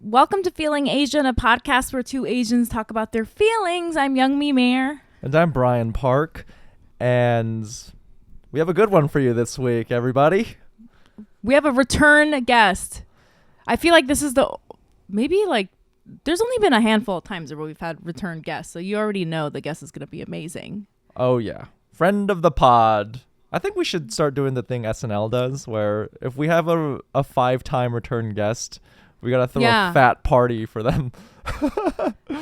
Welcome to Feeling Asian, a podcast where two Asians talk about their feelings. I'm Young Mi Mayer. And I'm Brian Park. And we have a good one for you this week, everybody. We have a return guest. I feel like this is there's only been a handful of times where we've had return guests. So you already know the guest is going to be amazing. Oh, yeah. Friend of the pod. I think we should start doing the thing SNL does, where if we have a 5-time return guest, we got to throw a fat party for them.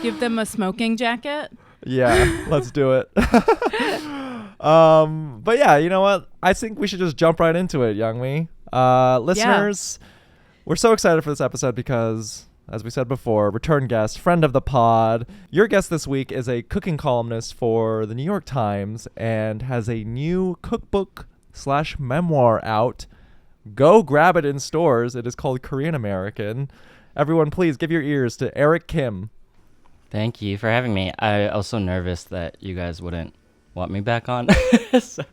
Give them a smoking jacket. Yeah, let's do it. But yeah, you know what? I think we should just jump right into it, Youngmi. Listeners, we're so excited for this episode because, as we said before, return guest, friend of the pod. Your guest this week is a cooking columnist for the New York Times and has a new cookbook/memoir out. Go grab it in stores. It is called Korean American. Everyone, please give your ears to Eric Kim. Thank you for having me. I was so nervous that you guys wouldn't want me back on. But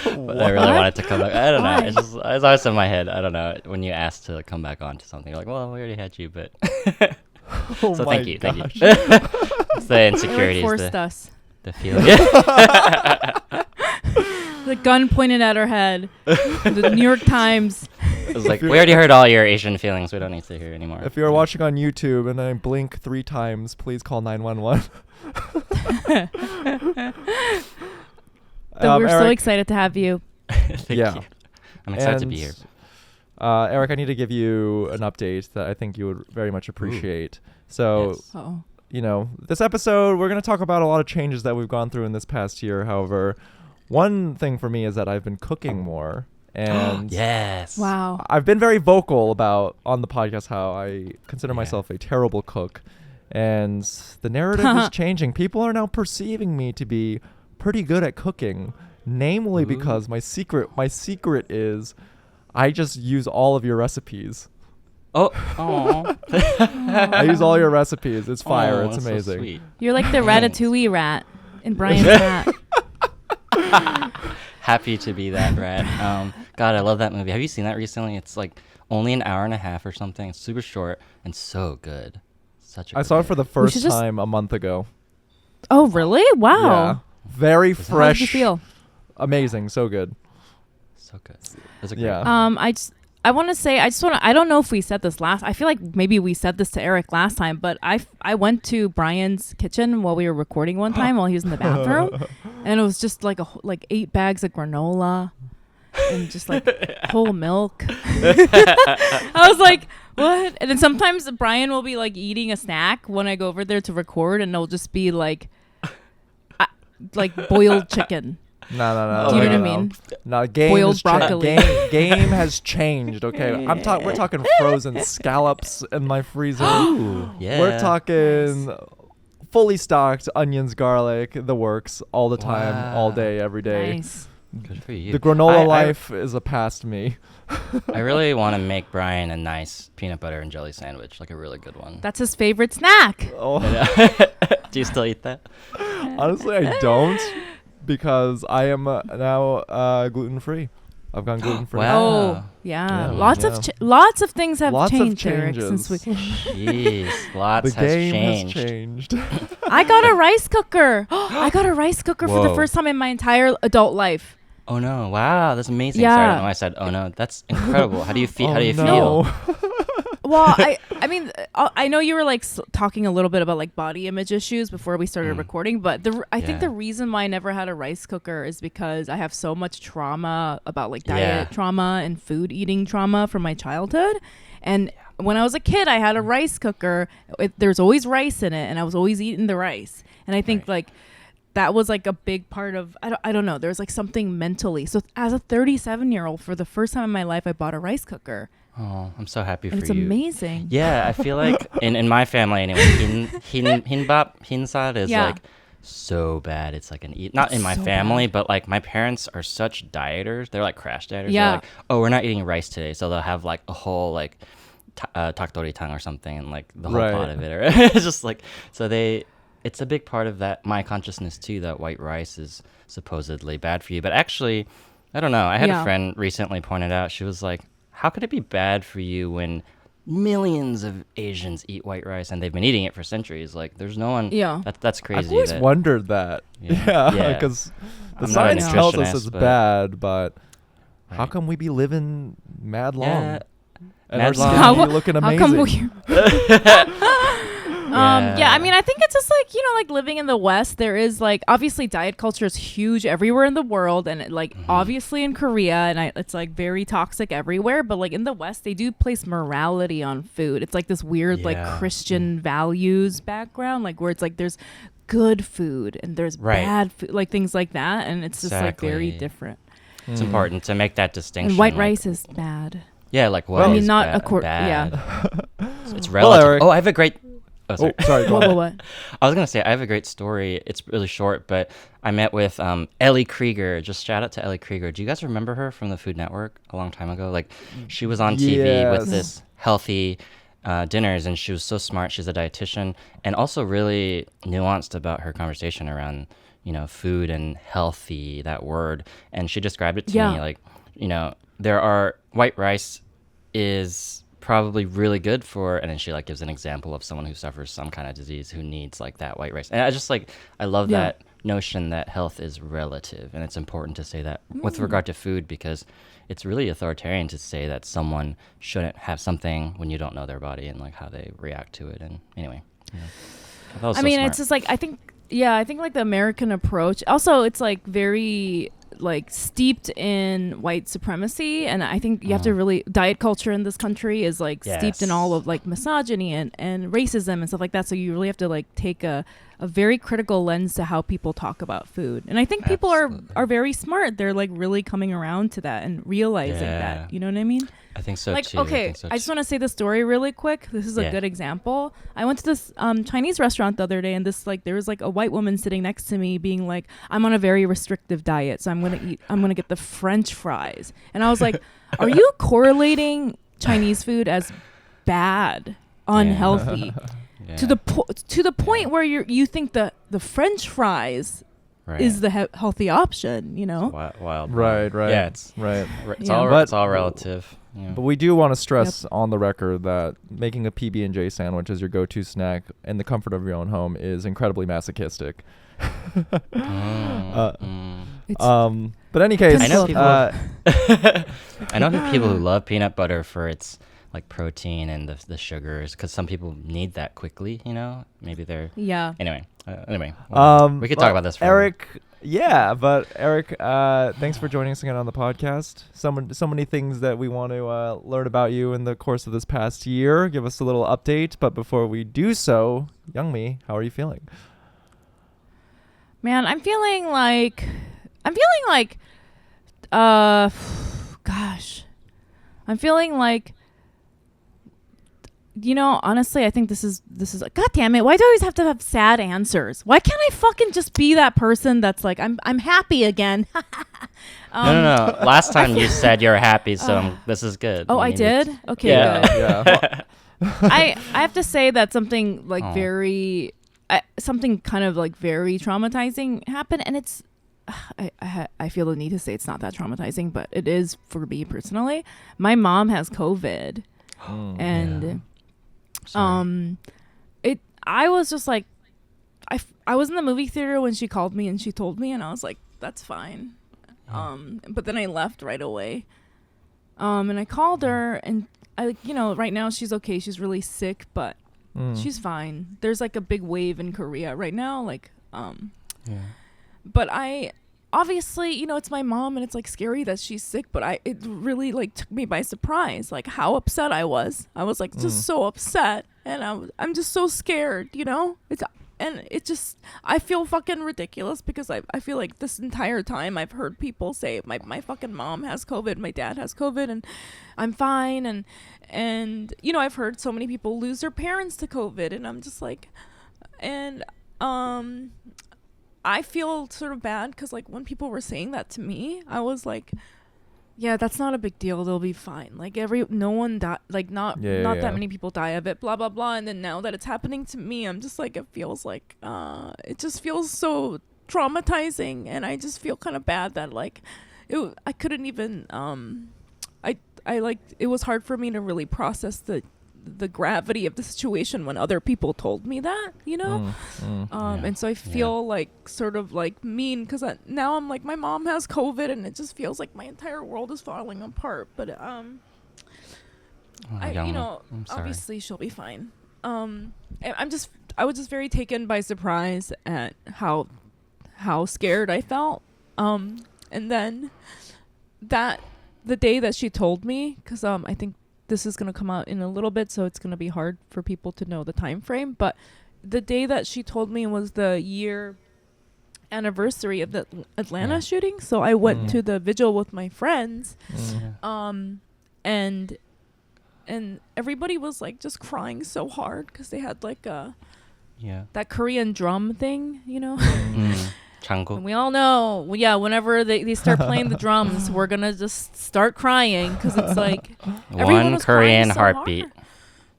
I really wanted to come back. I don't know. It's always in my head. I don't know. When you asked to come back on to something, you're like, well, we already had you, but... So thank you. It's the insecurities. Forced us. The feeling. The gun pointed at her head. The New York Times. It was like, we already heard all your Asian feelings. We don't need to hear anymore. If you're watching on YouTube and I blink 3 times, please call 911. We're so Eric, excited to have you. Thank you. I'm excited to be here. Eric, I need to give you an update that I think you would very much appreciate. So, you know, this episode, we're going to talk about a lot of changes that we've gone through in this past year. However, one thing for me is that I've been cooking more. And yes. Wow. I've been very vocal about on the podcast how I consider myself a terrible cook. And the narrative is changing. People are now perceiving me to be pretty good at cooking, namely because my secret is I just use all of your recipes. Oh. I use all your recipes. It's fire. It's amazing. So sweet. You're like the Ratatouille rat in Brian's hat. Happy to be that rat. God, I love that movie. Have you seen that recently? It's like only an hour and a half or something. It's super short and so good. I saw it for the first time a month ago. Oh, really? Wow. Yeah. Very fresh. How did you feel? Amazing. So good. So good. That's a great I want to say, I don't know if we said this I feel like maybe we said this to Eric last time, but I went to Brian's kitchen while we were recording one time while he was in the bathroom, and it was just like 8 bags of granola and just like whole milk. I was like, what? And then sometimes Brian will be like eating a snack when I go over there to record, and it'll just be like boiled chicken. No. Do you know what I mean? No, boiled broccoli. Game has changed. Okay, we're talking frozen scallops in my freezer. Yeah. We're talking fully stocked onions, garlic, the works all the time, all day, every day. Nice. Good for you. The granola life is a past me. I really want to make Brian a nice peanut butter and jelly sandwich, like a really good one. That's his favorite snack. Oh. Do you still eat that? Honestly, I don't. Because I am now gluten-free. I've gone gluten-free. Wow. Oh, yeah. Lots of things have changed, Eric, since we... Jeez, lots the has game changed. has changed. I got a rice cooker. I got a rice cooker for the first time in my entire adult life. Oh, no. Wow, that's amazing. Yeah. Sorry, I don't know why I said, oh, no. That's incredible. How do you feel? Feel? Well, I mean, I know you were like talking a little bit about like body image issues before we started recording, but I think the reason why I never had a rice cooker is because I have so much trauma about like diet trauma and food eating trauma from my childhood. And when I was a kid, I had a rice cooker. There's always rice in it, and I was always eating the rice. And I think like that was like a big part of, I don't know, there's like something mentally. So as a 37-year-old, for the first time in my life, I bought a rice cooker. Oh, I'm so happy for you. It's amazing. Yeah, I feel like in my family anyway, hinsat is like so bad. It's like not in my family, but like my parents are such dieters. They're like crash dieters. Yeah. They're like, oh, we're not eating rice today, so they'll have like a whole like takdoritang or something, and like the whole pot of it. Or it's just like it's a big part of that my consciousness too, that white rice is supposedly bad for you, but actually, I don't know. I had a friend recently pointed out. She was like, how could it be bad for you when millions of Asians eat white rice, and they've been eating it for centuries. Like, there's no one. Yeah. That's crazy. I've always wondered that. Yeah, because the science tells us it's bad, but how come we be living mad long? Yeah. And Mad our long. skin be looking amazing? How come I mean, I think it's just like, like living in the West, there is like, obviously diet culture is huge everywhere in the world, and like obviously in Korea, and it's like very toxic everywhere, but like in the West, they do place morality on food. It's like this weird like Christian values background, like where it's like there's good food and there's bad food, like things like that, and it's just like very different. It's important to make that distinction. And white rice is bad. Yeah, like what? I mean, not bad. Yeah. It's relative. Well, I have a great. Oh, sorry. Sorry. Go on. What? I was gonna say I have a great story. It's really short, but I met with Ellie Krieger. Just shout out to Ellie Krieger. Do you guys remember her from the Food Network a long time ago? Like, she was on TV with this healthy dinners, and she was so smart. She's a dietitian, and also really nuanced about her conversation around food and healthy, that word. And she described it to me like, there are white rice is probably really good for, and then she like gives an example of someone who suffers some kind of disease who needs like that white rice. And I just like, I love that notion that health is relative, and it's important to say that with regard to food, because it's really authoritarian to say that someone shouldn't have something when you don't know their body and like how they react to it. And anyway, I mean, it's just like, I think like the American approach, also it's like very like steeped in white supremacy, and I think you have to really, diet culture in this country is like steeped in all of like misogyny and racism and stuff like that, so you really have to like take a very critical lens to how people talk about food. And I think people are very smart. They're like really coming around to that and realizing that, you know what I mean? I think so like, too. Okay, I just want to say the story really quick. This is a good example. I went to this Chinese restaurant the other day, and there was like a white woman sitting next to me being like, I'm on a very restrictive diet, so I'm gonna get the French fries. And I was like, are you correlating Chinese food as bad, unhealthy, to the point where you think the French fries is the healthy option, Wild. Right. Yeah, it's right. It's all relative. Yeah. But we do want to stress on the record that making a PB&J sandwich as your go-to snack in the comfort of your own home is incredibly masochistic. But in any case, I know people who love peanut butter for its like protein and the sugars, because some people need that quickly. Maybe they're Anyway, we could talk about this forever. Eric. Yeah, but Eric, thanks for joining us again on the podcast. So many things that we want to learn about you in the course of this past year. Give us a little update. But before we do so, Youngmi, how are you feeling? Man, I'm feeling like, honestly, I think this is God damn it, why do I always have to have sad answers? Why can't I fucking just be that person that's like, I'm happy again? No. Last time you said you're happy, so this is good. Oh, I did? Okay, yeah. good. Yeah. I have to say that something like something kind of like very traumatizing happened, and it's I feel the need to say it's not that traumatizing, but it is for me personally. My mom has COVID. And I was just like, I was in the movie theater when she called me and she told me, and I was like, that's fine. But then I left right away. And I called her, and right now she's okay. She's really sick, but she's fine. There's like a big wave in Korea right now, but obviously, it's my mom, and it's like scary that she's sick, but it really like took me by surprise, like how upset I was. I was like just so upset, and I'm just so scared, I feel fucking ridiculous, because I feel like this entire time I've heard people say my fucking mom has COVID, my dad has COVID, and I'm fine, and I've heard so many people lose their parents to COVID, and I'm just like, and I feel sort of bad, because like when people were saying that to me, I was like, yeah, that's not a big deal, they'll be fine, like no one died, like not that many people die of it, blah blah blah. And then now that it's happening to me, I'm just like, it feels like it just feels so traumatizing, and I just feel kind of bad that like I couldn't even I like, it was hard for me to really process the gravity of the situation when other people told me that, you know? And so I feel like sort of like mean because now I'm like, my mom has COVID and it just feels like my entire world is falling apart. But obviously she'll be fine. I was just very taken by surprise at how scared I felt. And then the day that she told me, because I think this is going to come out in a little bit, so it's going to be hard for people to know the time frame, but the day that she told me was the year anniversary of the Atlanta shooting, so I went to the vigil with my friends, and everybody was like just crying so hard because they had like that Korean drum thing, you know. And we all know, whenever they start playing the drums, we're gonna just start crying because it's like one Korean heartbeat.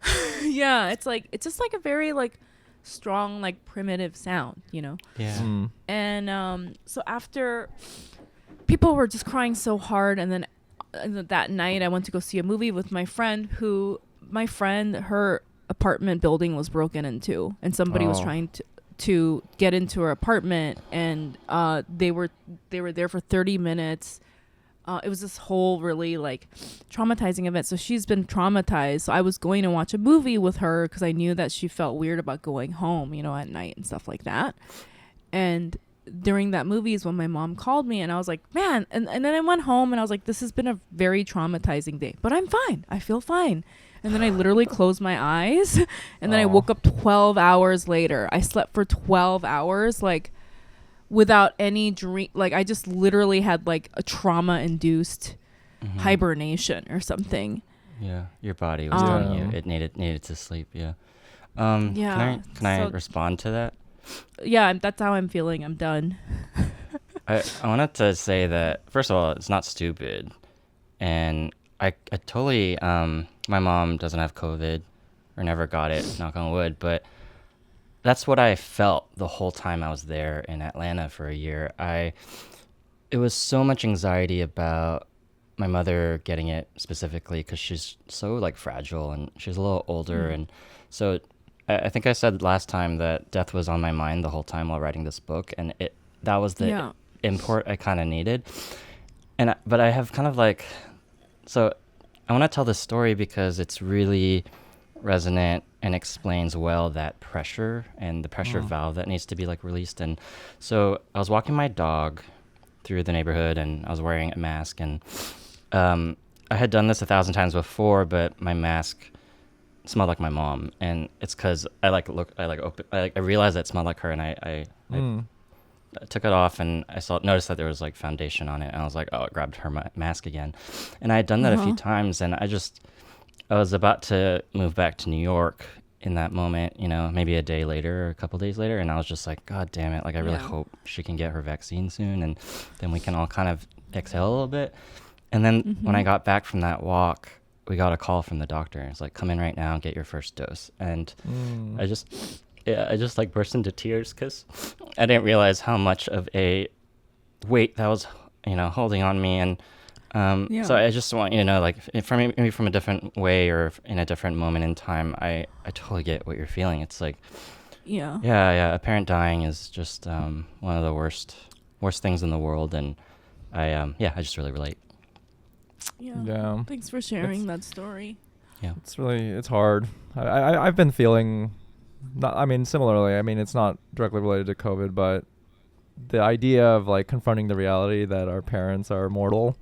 It's like it's just like a very like strong like primitive sound, you know. And so after people were just crying so hard, and then that night I went to go see a movie with my friend her apartment building was broken into, and somebody was trying to get into her apartment, and they were there for 30 minutes. It was this whole really like traumatizing event. So she's been traumatized. So I was going to watch a movie with her because I knew that she felt weird about going home, you know, at night and stuff like that. And during that movie is when my mom called me, and I was like, man, and then I went home and I was like, this has been a very traumatizing day, but I'm fine. I feel fine. And then I literally closed my eyes, and then I woke up 12 hours later. I slept for 12 hours, like without any dream. Like I just literally had like a trauma-induced hibernation or something. Yeah, your body was telling you it needed to sleep. Yeah. Can I respond to that? Yeah, that's how I'm feeling. I'm done. I wanted to say that, first of all, it's not stupid. And I totally, my mom doesn't have COVID or never got it, knock on wood, but that's what I felt the whole time I was there in Atlanta for a year. It was so much anxiety about my mother getting it specifically because she's so like fragile and she's a little older. And so I think I said last time that death was on my mind the whole time while writing this book, and that was the import I kind of needed. But I have kind of like, so I want to tell this story because it's really resonant and explains well that pressure and the pressure valve that needs to be like released. And so I was walking my dog through the neighborhood, and I was wearing a mask, and I had done this 1,000 times before, but my mask smelled like my mom, and it's because I realized that it smelled like her, and I took it off, and I noticed that there was like foundation on it, and I was like, oh, I grabbed her mask again. And I had done that a few times, and I was about to move back to New York in that moment, you know, maybe a day later or a couple days later, and I was just like, God damn it, like I really hope she can get her vaccine soon, and then we can all kind of exhale a little bit. And then when I got back from that walk, we got a call from the doctor. It's like, come in right now and get your first dose. And I just like burst into tears because I didn't realize how much of a weight that was, you know, holding on me. And so I just want you to know, like, maybe from a different way or in a different moment in time, I totally get what you're feeling. It's like, a parent dying is just one of the worst things in the world. And I just really relate. Yeah. Thanks for sharing that story. Yeah. It's hard. I've been feeling, similarly. I mean, it's not directly related to COVID, but the idea of like confronting the reality that our parents are mortal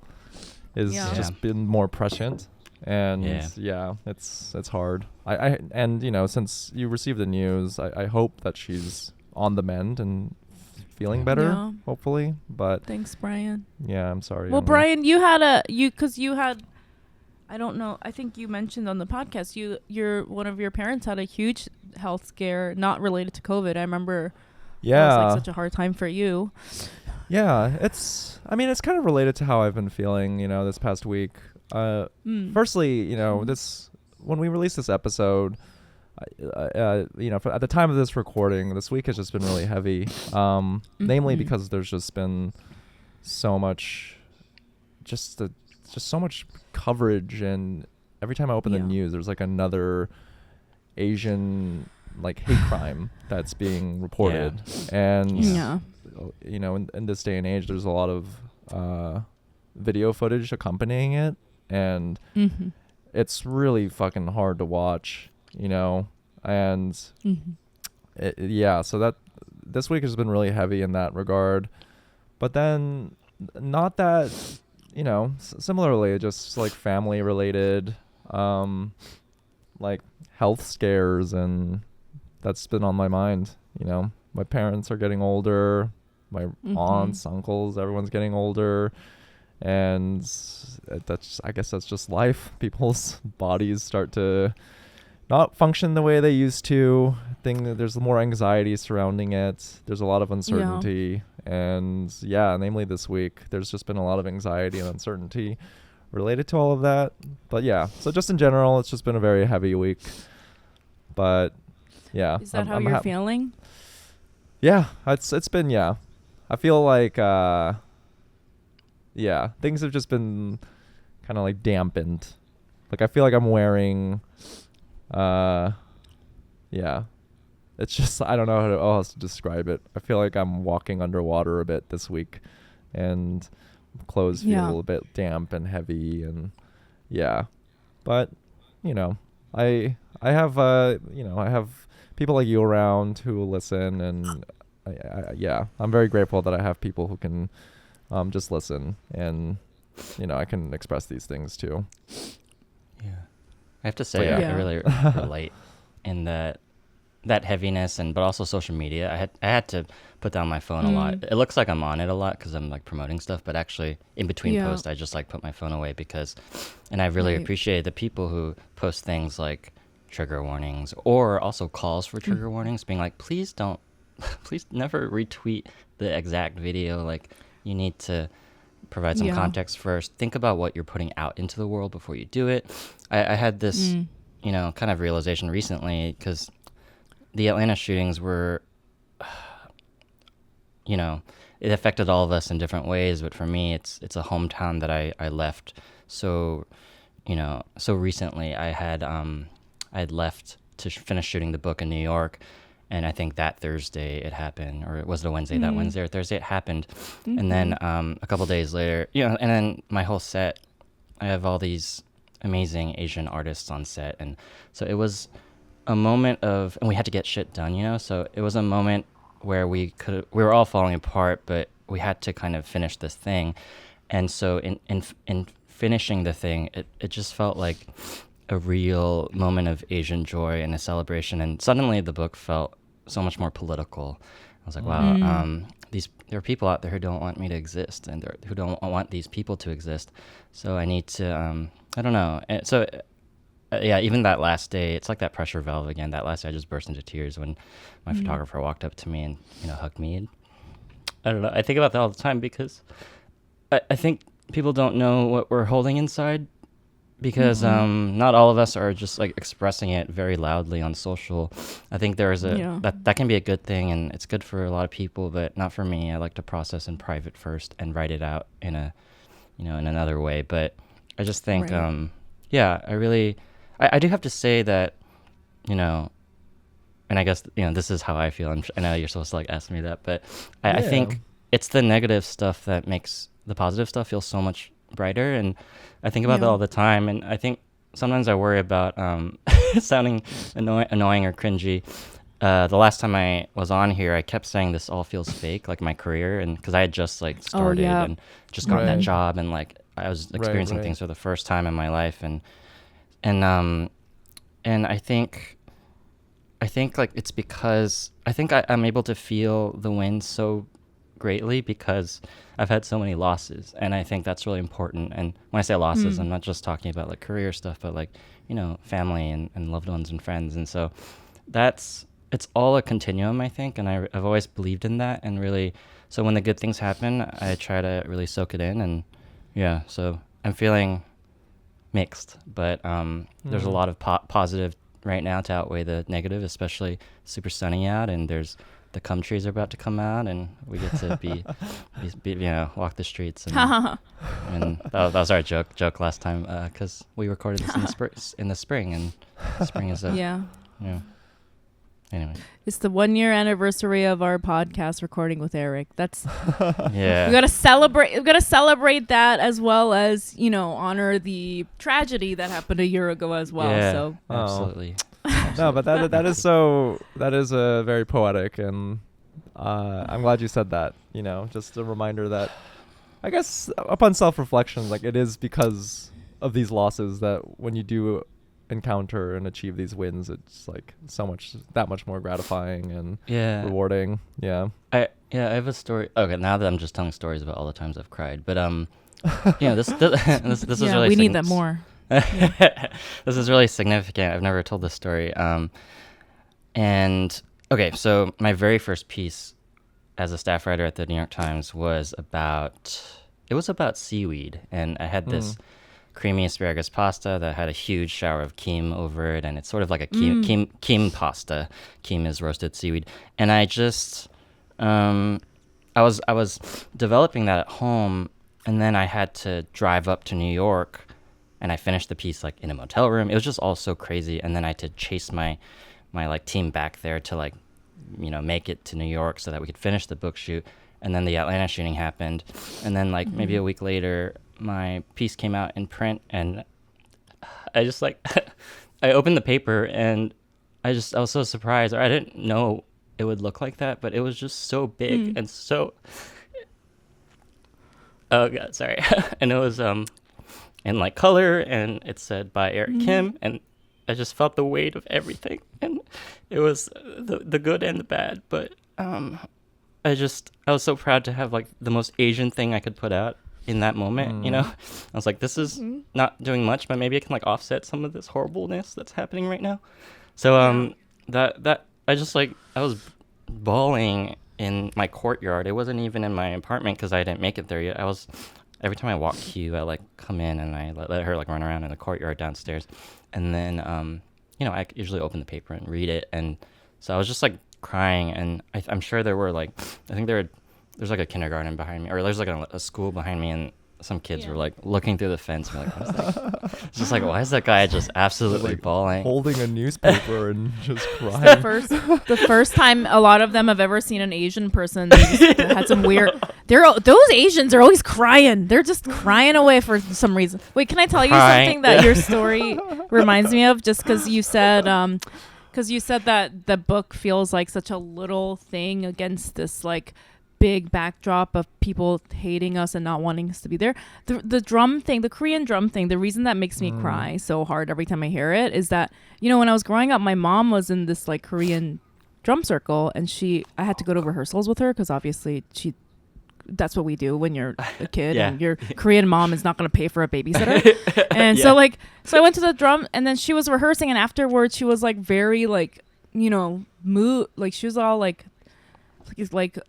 is just been more prescient. And it's hard. And you know, since you received the news, I hope that she's on the mend and feeling better, hopefully. But thanks, Brian. Yeah, I'm sorry. Well, Brian, because you had, I don't know, I think you mentioned on the podcast, one of your parents had a huge health scare, not related to COVID. I remember. Yeah. It was like such a hard time for you. Yeah, it's kind of related to how I've been feeling, you know, this past week. Firstly, you know, when we released this episode, you know, at the time of this recording, this week has just been really heavy. Namely because there's just been so much, so much coverage and every time I open the news, there's like another Asian like hate crime that's being reported. And you know, in this day and age, there's a lot of video footage accompanying it, and it's really fucking hard to watch, you know. And so that this week has been really heavy in that regard. But then not that, you know, similarly, just like family related, like health scares, and that's been on my mind. You know, my parents are getting older, my aunts, uncles, everyone's getting older, and I guess that's just life. People's bodies start to not function the way they used to. There's more anxiety surrounding it. There's a lot of uncertainty, and namely this week, there's just been a lot of anxiety and uncertainty related to all of that. But so just in general, it's just been a very heavy week. But is that how you're feeling? Yeah, it's been I feel like things have just been kind of like dampened. Like I feel like I'm wearing it's just, I don't know how else to describe it. I feel like I'm walking underwater a bit this week, and clothes feel a little bit damp and heavy, and but you know, I have I have people like you around who will listen, and I'm very grateful that I have people who can just listen, and you know, I can express these things too. I have to say, I really relate in that heaviness, but also social media. I had to put down my phone a lot. It looks like I'm on it a lot because I'm like promoting stuff, but actually in between posts, I just like put my phone away and I really appreciate the people who post things like trigger warnings, or also calls for trigger warnings, being like, please never retweet the exact video. Like, you need to provide some context first. Think about what you're putting out into the world before you do it. I had this, you know, kind of realization recently, because the Atlanta shootings were, you know, it affected all of us in different ways. But for me, it's a hometown that I left. So, you know, so recently I'd left to finish shooting the book in New York. And I think that Thursday it happened, or was it a Wednesday? That Wednesday or Thursday it happened. And then a couple days later, you know, and then my whole set, I have all these amazing Asian artists on set. And so it was a moment of, and we had to get shit done, you know? So it was a moment where we were all falling apart, but we had to kind of finish this thing. And so in finishing the thing, it just felt like a real moment of Asian joy and a celebration. And suddenly the book felt so much more political. I was like, wow, there are people out there who don't want me to exist, and who don't want these people to exist. So I need to, I don't know. And so, even that last day, it's like that pressure valve again. That last day, I just burst into tears when my photographer walked up to me and, you know, hugged me. And I don't know. I think about that all the time, because I think people don't know what we're holding inside, because not all of us are just like expressing it very loudly on social. I think there is that can be a good thing, and it's good for a lot of people, but not for me. I like to process in private first and write it out in in another way. But I just think, I do have to say that, you know, and I guess, you know, this is how I feel. I know you're supposed to like ask me that, but I think it's the negative stuff that makes the positive stuff feel so much brighter. And I think about that all the time. And I think sometimes I worry about sounding annoying or cringy. The last time I was on here, I kept saying this all feels fake, like my career, and because I had just like started and just gotten that job, and like I was experiencing things for the first time in my life, and I think like it's because I think I'm able to feel the win so greatly because I've had so many losses, and I think that's really important. And when I say losses, I'm not just talking about like career stuff, but like, you know, family and loved ones and friends. And so it's all a continuum, I think, and I've always believed in that. And really, so when the good things happen, I try to really soak it in. And so I'm feeling mixed, but there's a lot of positive right now to outweigh the negative, especially super sunny out, and the cum trees are about to come out, and we get to be walk the streets. And that was our joke last time, because we recorded this in the spring, and spring is Anyway, it's the 1-year anniversary of our podcast recording with Eric. That's yeah. We gotta celebrate. We gotta celebrate that, as well as honor the tragedy that happened a year ago as well. Yeah, so absolutely. No, but that is very poetic, and I'm glad you said that. Just a reminder that, I guess, upon self-reflection, like, it is because of these losses that when you do encounter and achieve these wins, it's like that much more gratifying and rewarding. I have a story. Okay, now that I'm just telling stories about all the times I've cried, but this is really we need that more. This is really significant. I've never told this story. And okay, so my very first piece as a staff writer at the New York Times was about seaweed, and I had this creamy asparagus pasta that had a huge shower of kim over it, and it's sort of like a kim pasta. Kim is roasted seaweed, and I just I was developing that at home, and then I had to drive up to New York, and I finished the piece like in a motel room. It was just all so crazy, and then I had to chase my like team back there to like make it to New York so that we could finish the book shoot. And then the Atlanta shooting happened, and then like maybe a week later, my piece came out in print, and I just like I opened the paper, and I was so surprised, or I didn't know it would look like that, but it was just so big and so. Oh god, sorry. And it was in like color, and it said by Eric Kim, and I just felt the weight of everything, and it was the good and the bad, but I was so proud to have like the most Asian thing I could put out in that moment, I was like, this is not doing much, but maybe it can like offset some of this horribleness that's happening right now. So that I just like, I was bawling in my courtyard. It wasn't even in my apartment because I didn't make it there yet. Every time I walk Q, I like come in and I let her like run around in the courtyard downstairs, and then I usually open the paper and read it, and so I was just like crying, and I'm sure there were like, I think there's like a kindergarten behind me, or there's like a school behind me, and some kids were like looking through the fence and like, what is that? It's just like, why is that guy just absolutely like bawling, holding a newspaper and just crying? The first time a lot of them have ever seen an Asian person, they just had some weird. Those Asians are always crying. They're just crying away for some reason. Wait, can I tell you something that your story reminds me of? Just because you said that the book feels like such a little thing against this like big backdrop of people hating us and not wanting us to be there. The drum thing, the Korean drum thing, the reason that makes me cry so hard every time I hear it is that, when I was growing up, my mom was in this like Korean drum circle, and I had to go to rehearsals with her because obviously that's what we do when you're a kid and your Korean mom is not going to pay for a babysitter. And so I went to the drum, and then she was rehearsing, and afterwards she was like very like, mood, like she was all like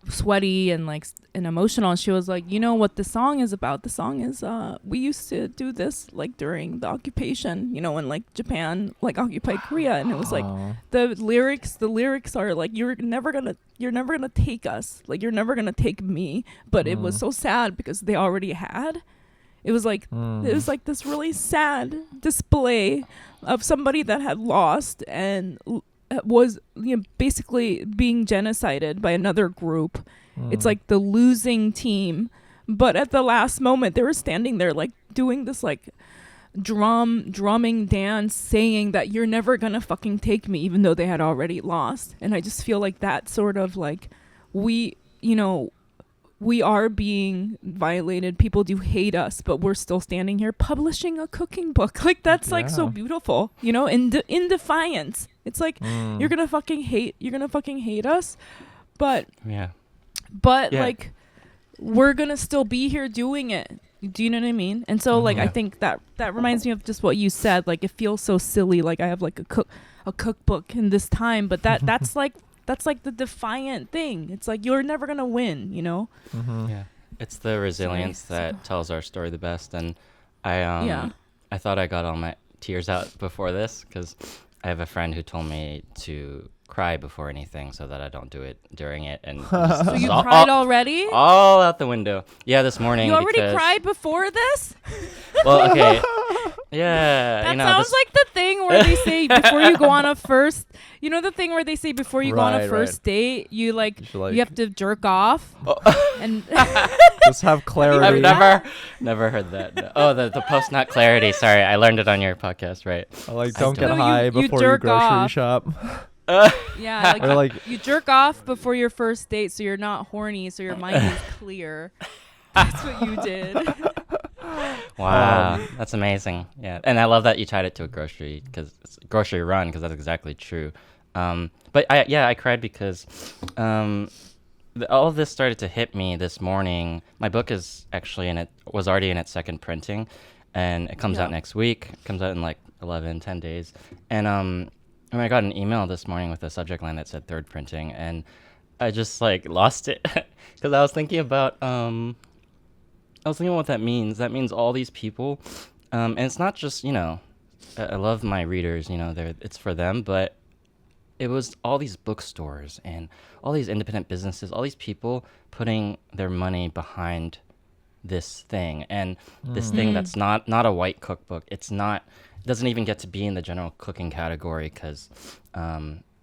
sweaty and like and emotional, and she was like, what the song is about? The song is we used to do this like during the occupation, when like Japan like occupied Korea, and it was like the lyrics are like, you're never gonna take us, like you're never gonna take me, but it was so sad because they already had. It was like this really sad display of somebody that had lost and was basically being genocided by another group. It's like the losing team, but at the last moment they were standing there like doing this like drumming dance, saying that you're never gonna fucking take me, even though they had already lost. And I just feel like that sort of like we are being violated. People do hate us, but we're still standing here publishing a cooking book. Like that's like so beautiful, in Defiance. It's like you're gonna fucking hate us, but like we're gonna still be here doing it. Do you know what I mean? And so like I think that reminds me of just what you said. Like it feels so silly. Like I have like a cookbook in this time, but that's like the defiant thing. It's like you're never gonna win. Yeah, it's the resilience that tells our story the best. And I thought I got all my tears out before this because I have a friend who told me to cry before anything so that I don't do it during it. And so you cried already? All out the window. Yeah, this morning. You already cried before this? Well, okay. Yeah. That sounds like the thing where they say before you go on a first, the thing where they say before you go on a first date, you have to jerk off and just have clarity. I've never heard that. No. Oh, the post-nut clarity. Sorry, I learned it on your podcast, right? Don't get high before you grocery shop. Yeah, you jerk off before your first date so you're not horny, so your mind is clear. That's what you did. Wow, that's amazing. Yeah, and I love that you tied it to a grocery run because that's exactly true. But I cried because all of this started to hit me this morning. My book is actually was already in its second printing, and it comes out next week. It comes out in like 10 days, and I got an email this morning with a subject line that said third printing, and I just like lost it because I was thinking about what that means. That means all these people, and it's not just I love my readers. It's for them, but it was all these bookstores and all these independent businesses, all these people putting their money behind this thing, and this thing that's not a white cookbook. It doesn't even get to be in the general cooking category because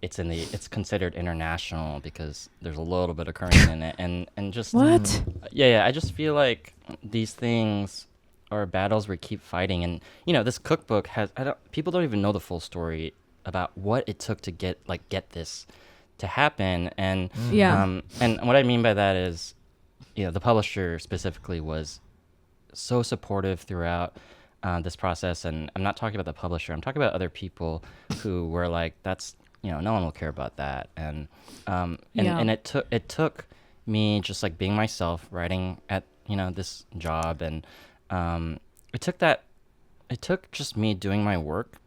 it's considered international because there's a little bit of Korean in it, and just what? Yeah. I just feel like these things are battles we keep fighting, and this cookbook people don't even know the full story about what it took to get this to happen, and and what I mean by that is, the publisher specifically was so supportive throughout this process, and I'm not talking about the publisher. I'm talking about other people who were like, "That's no one will care about that," and it took me just like being myself, writing at this job, and it took just me doing my work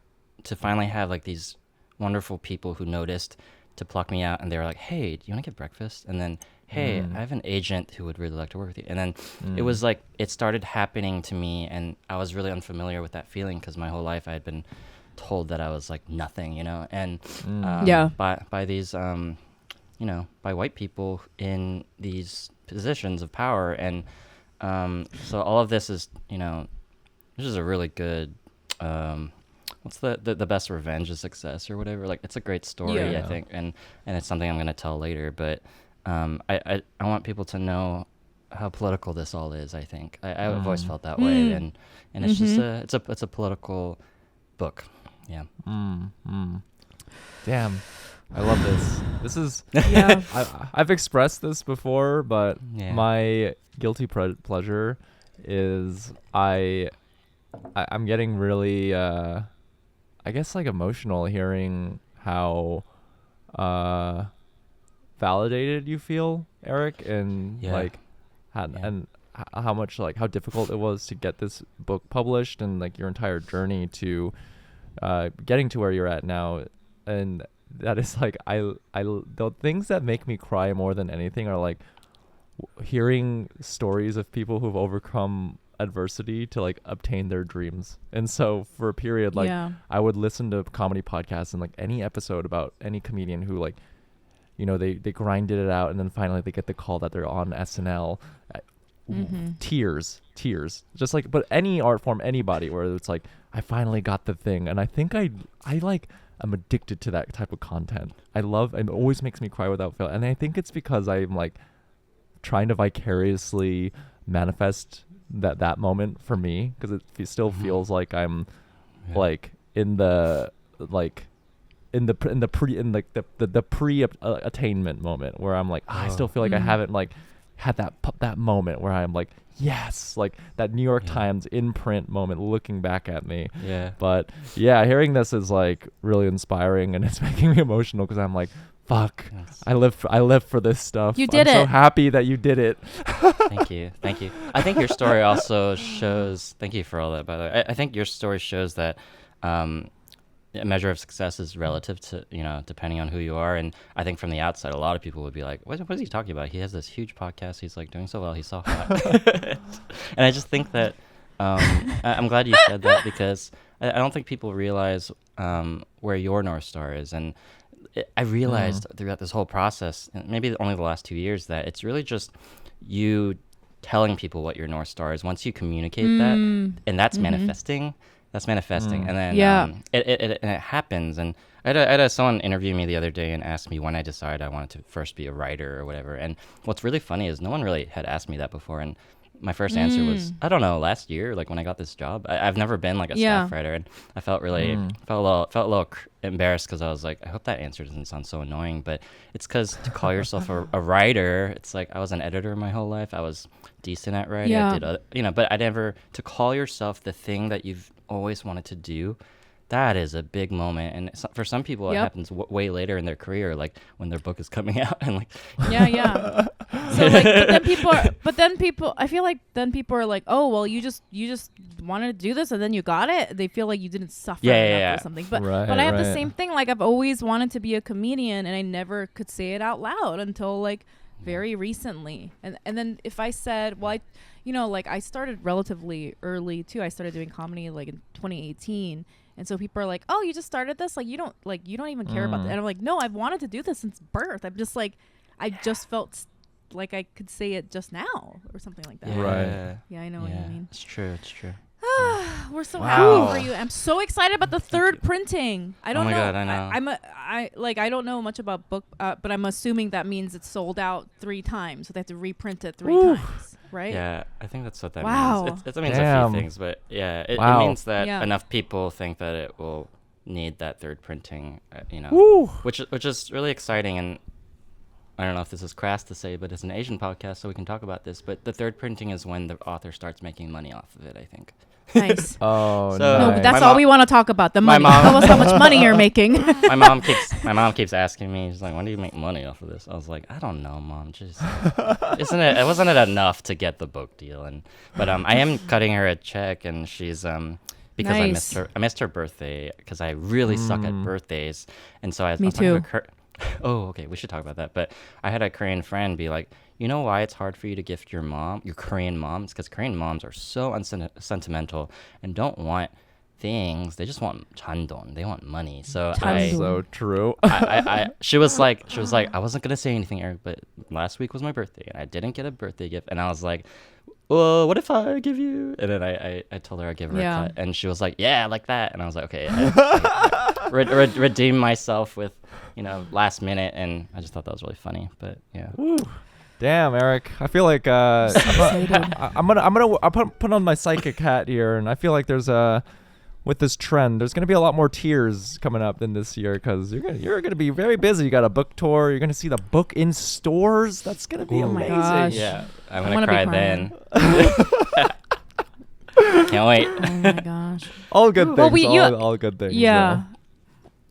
to finally have like these wonderful people who noticed to pluck me out, and they were like, "Hey, do you want to get breakfast?" And then, "Hey, I have an agent who would really like to work with you." And then it was like it started happening to me, and I was really unfamiliar with that feeling because my whole life I had been told that I was like nothing, and by these by white people in these positions of power, and so all of this is this is a really good what's the best revenge of success or whatever. Like, it's a great story, I think, and it's something I'm going to tell later. But I want people to know how political this all is. I think I've always felt that way, and it's just it's a political book. Yeah. Damn, I love this. This is I've expressed this before, but my guilty pleasure is I'm getting really I guess like emotional hearing how validated you feel, Eric, and and how much like how difficult it was to get this book published, and like your entire journey to getting to where you're at now. And that is like the things that make me cry more than anything are like hearing stories of people who've overcome adversity to like obtain their dreams. And so for a period, like I would listen to comedy podcasts, and like any episode about any comedian who like they grinded it out, and then finally they get the call that they're on SNL. Tears just like, but any art form, anybody, where it's like I finally got the thing. And I think I like I'm addicted to that type of content. It always makes me cry without fail, and I think it's because I'm like trying to vicariously manifest that moment for me, because it still feels like I'm like in the pre attainment moment where I'm like I still feel like I haven't like had that moment where I'm like, yes, like that New York Times in print moment looking back at me. But hearing this is like really inspiring, and it's making me emotional because I'm like, fuck, yes. I live for this stuff. You did it. I'm so happy that you did it. Thank you. I think your story also shows, thank you for all that, by the way. I think your story shows that a measure of success is relative to, depending on who you are. And I think from the outside, a lot of people would be like, what is he talking about? He has this huge podcast. He's like doing so well. He's so hot. And I just think that I'm glad you said that, because I don't think people realize where your North Star is. And I realized throughout this whole process, and maybe only the last 2 years, that it's really just you telling people what your North Star is. Once you communicate that, and that's manifesting. That's manifesting, and then it happens. And I had someone interview me the other day and ask me when I decided I wanted to first be a writer or whatever. And what's really funny is no one really had asked me that before. And my first answer was, I don't know, last year, like when I got this job. I've never been like a staff writer, and I felt really felt a little embarrassed because I was like, I hope that answer doesn't sound so annoying. But it's because to call yourself a writer, it's like I was an editor my whole life. I was decent at writing. I did but I never, to call yourself the thing that you've always wanted to do. That is a big moment, and for some people, it happens way later in their career, like when their book is coming out, and like So like, but then people, I feel like then people are like, oh well, you just wanted to do this and then you got it. They feel like you didn't suffer enough or something. But I have the same thing. Like I've always wanted to be a comedian, and I never could say it out loud until like very recently. And then if I said, well, I started relatively early too. I started doing comedy like in 2018. And so people are like, oh, you just started this? Like, you don't even care about that. And I'm like, no, I've wanted to do this since birth. I'm just like, I just felt like I could say it just now or something like that. Yeah. Right. Yeah, I know what you mean. It's true. We're so happy for you. I'm so excited about the third printing. I don't know. God, I know. I don't know much about book, but I'm assuming that means it's sold out 3 times. So they have to reprint it 3 times, right? Yeah, I think that's what that Wow. means. It means a few things, but it means that enough people think that it will need that third printing, which is really exciting. And I don't know if this is crass to say, but it's an Asian podcast, so we can talk about this. But the third printing is when the author starts making money off of it, I think. Nice. Oh, So- No, nice. but that's My all mom- we want to talk about. The my money. mom- Tell us how much money you're making. My mom keeps asking me. She's like, "When do you make money off of this?" I was like, "I don't know, Mom. Just wasn't it enough to get the book deal?" But I am cutting her a check, and she's because Nice. I missed her birthday because I really suck at birthdays, and so I was Me talking to too. her. Oh, okay, we should talk about that. But I had a Korean friend be like, you know why it's hard for you to gift your Korean moms? Because Korean moms are so sentimental and don't want things. They just want chandon. They want money. So So true. she was like, I wasn't gonna say anything, Eric, but last week was my birthday and I didn't get a birthday gift, and I was like, well, what if I give you? And then I told her I'd give her a cut, and she was like, yeah, like that. And I was like, okay, I redeem myself with, last minute, and I just thought that was really funny. But yeah. Woo. Damn, Eric. I feel like I'm gonna put on my psychic hat here, and I feel like with this trend, there's gonna be a lot more tears coming up in this year because you're gonna be very busy. You got a book tour. You're gonna see the book in stores. That's gonna be Oh my amazing. gosh. Yeah, I'm gonna gonna be cry then. crying. Can't wait. Oh my gosh. All good Well, things. All good things. Yeah.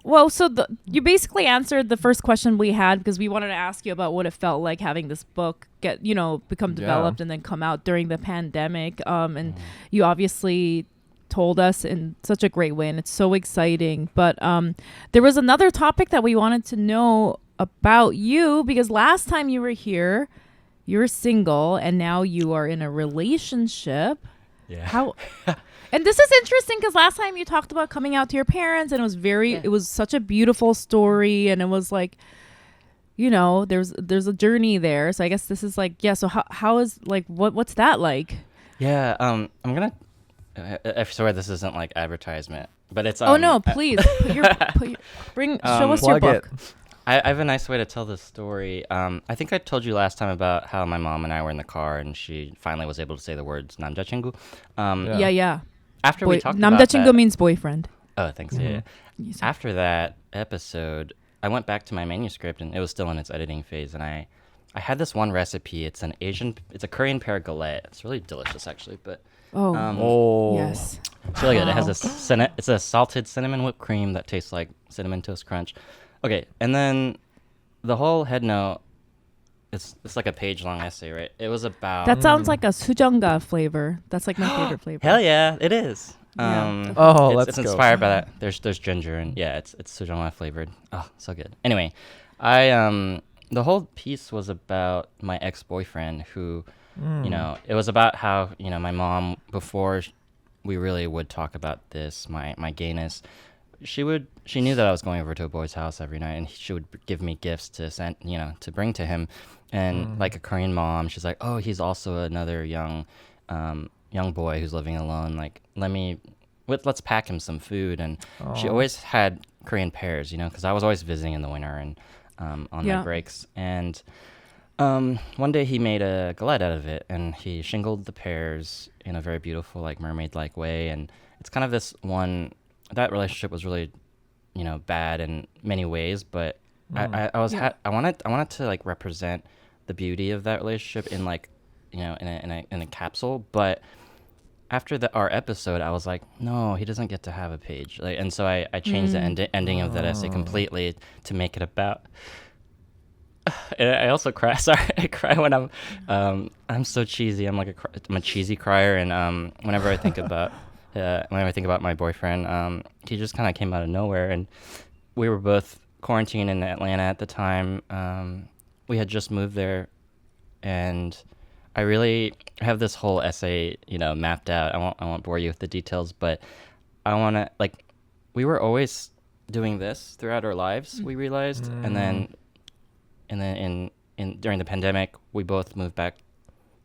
Well, so you basically answered the first question we had because we wanted to ask you about what it felt like having this book become developed and then come out during the pandemic. And you obviously told us in such a great way, and it's so exciting. But there was another topic that we wanted to know about you because last time you were here, you were single, and now you are in a relationship. Yeah. How? And this is interesting because last time you talked about coming out to your parents, and it was it was such a beautiful story, and it was like, there's a journey there. So I guess this is like, so how is like what's that like? Yeah. I'm gonna. I swear this isn't like advertisement, but it's. Oh no! Please show us your Plug book. it. I have a nice way to tell this story. I think I told you last time about how my mom and I were in the car, and she finally was able to say the words "남자친구." Yeah. After we talked about 남자친구 that, means boyfriend. oh, thanks. Yeah. Yes. After that episode, I went back to my manuscript, and it was still in its editing phase. And I had this one recipe. It's a Korean pear galette. It's really delicious, actually. But Yes. it's really good. It has it's a salted cinnamon whipped cream that tastes like Cinnamon Toast Crunch. Okay, and then the whole head note. It's like a page-long essay, right? It was about... That sounds like a sujanga flavor. That's like my favorite flavor. Hell yeah, it is. Yeah. It's inspired by that. There's ginger, and yeah, it's sujanga flavored. Oh, so good. Anyway, the whole piece was about my ex-boyfriend who, it was about how, my mom, before we really would talk about this, my gayness, she knew that I was going over to a boy's house every night, and she would give me gifts to send, to bring to him. And like a Korean mom, she's like, oh, he's also another young boy who's living alone. Like, let's pack him some food. And she always had Korean pears, because I was always visiting in the winter and on my breaks. And one day he made a galette out of it, and he shingled the pears in a very beautiful, like mermaid-like way. And it's kind of that relationship was really, bad in many ways, but I wanted to like represent the beauty of that relationship in like, in a capsule. But after our episode, I was like, no, he doesn't get to have a page. Like, and so I changed the ending of that essay completely to make it about. And I also cry. Sorry, I cry when I'm so cheesy. I'm a cheesy crier, and whenever I think about my boyfriend, he just kind of came out of nowhere, and we were both quarantined in Atlanta at the time. We had just moved there, and I really have this whole essay, mapped out. I won't bore you with the details, but I want to, like, we were always doing this throughout our lives, we realized, and then during the pandemic, we both moved back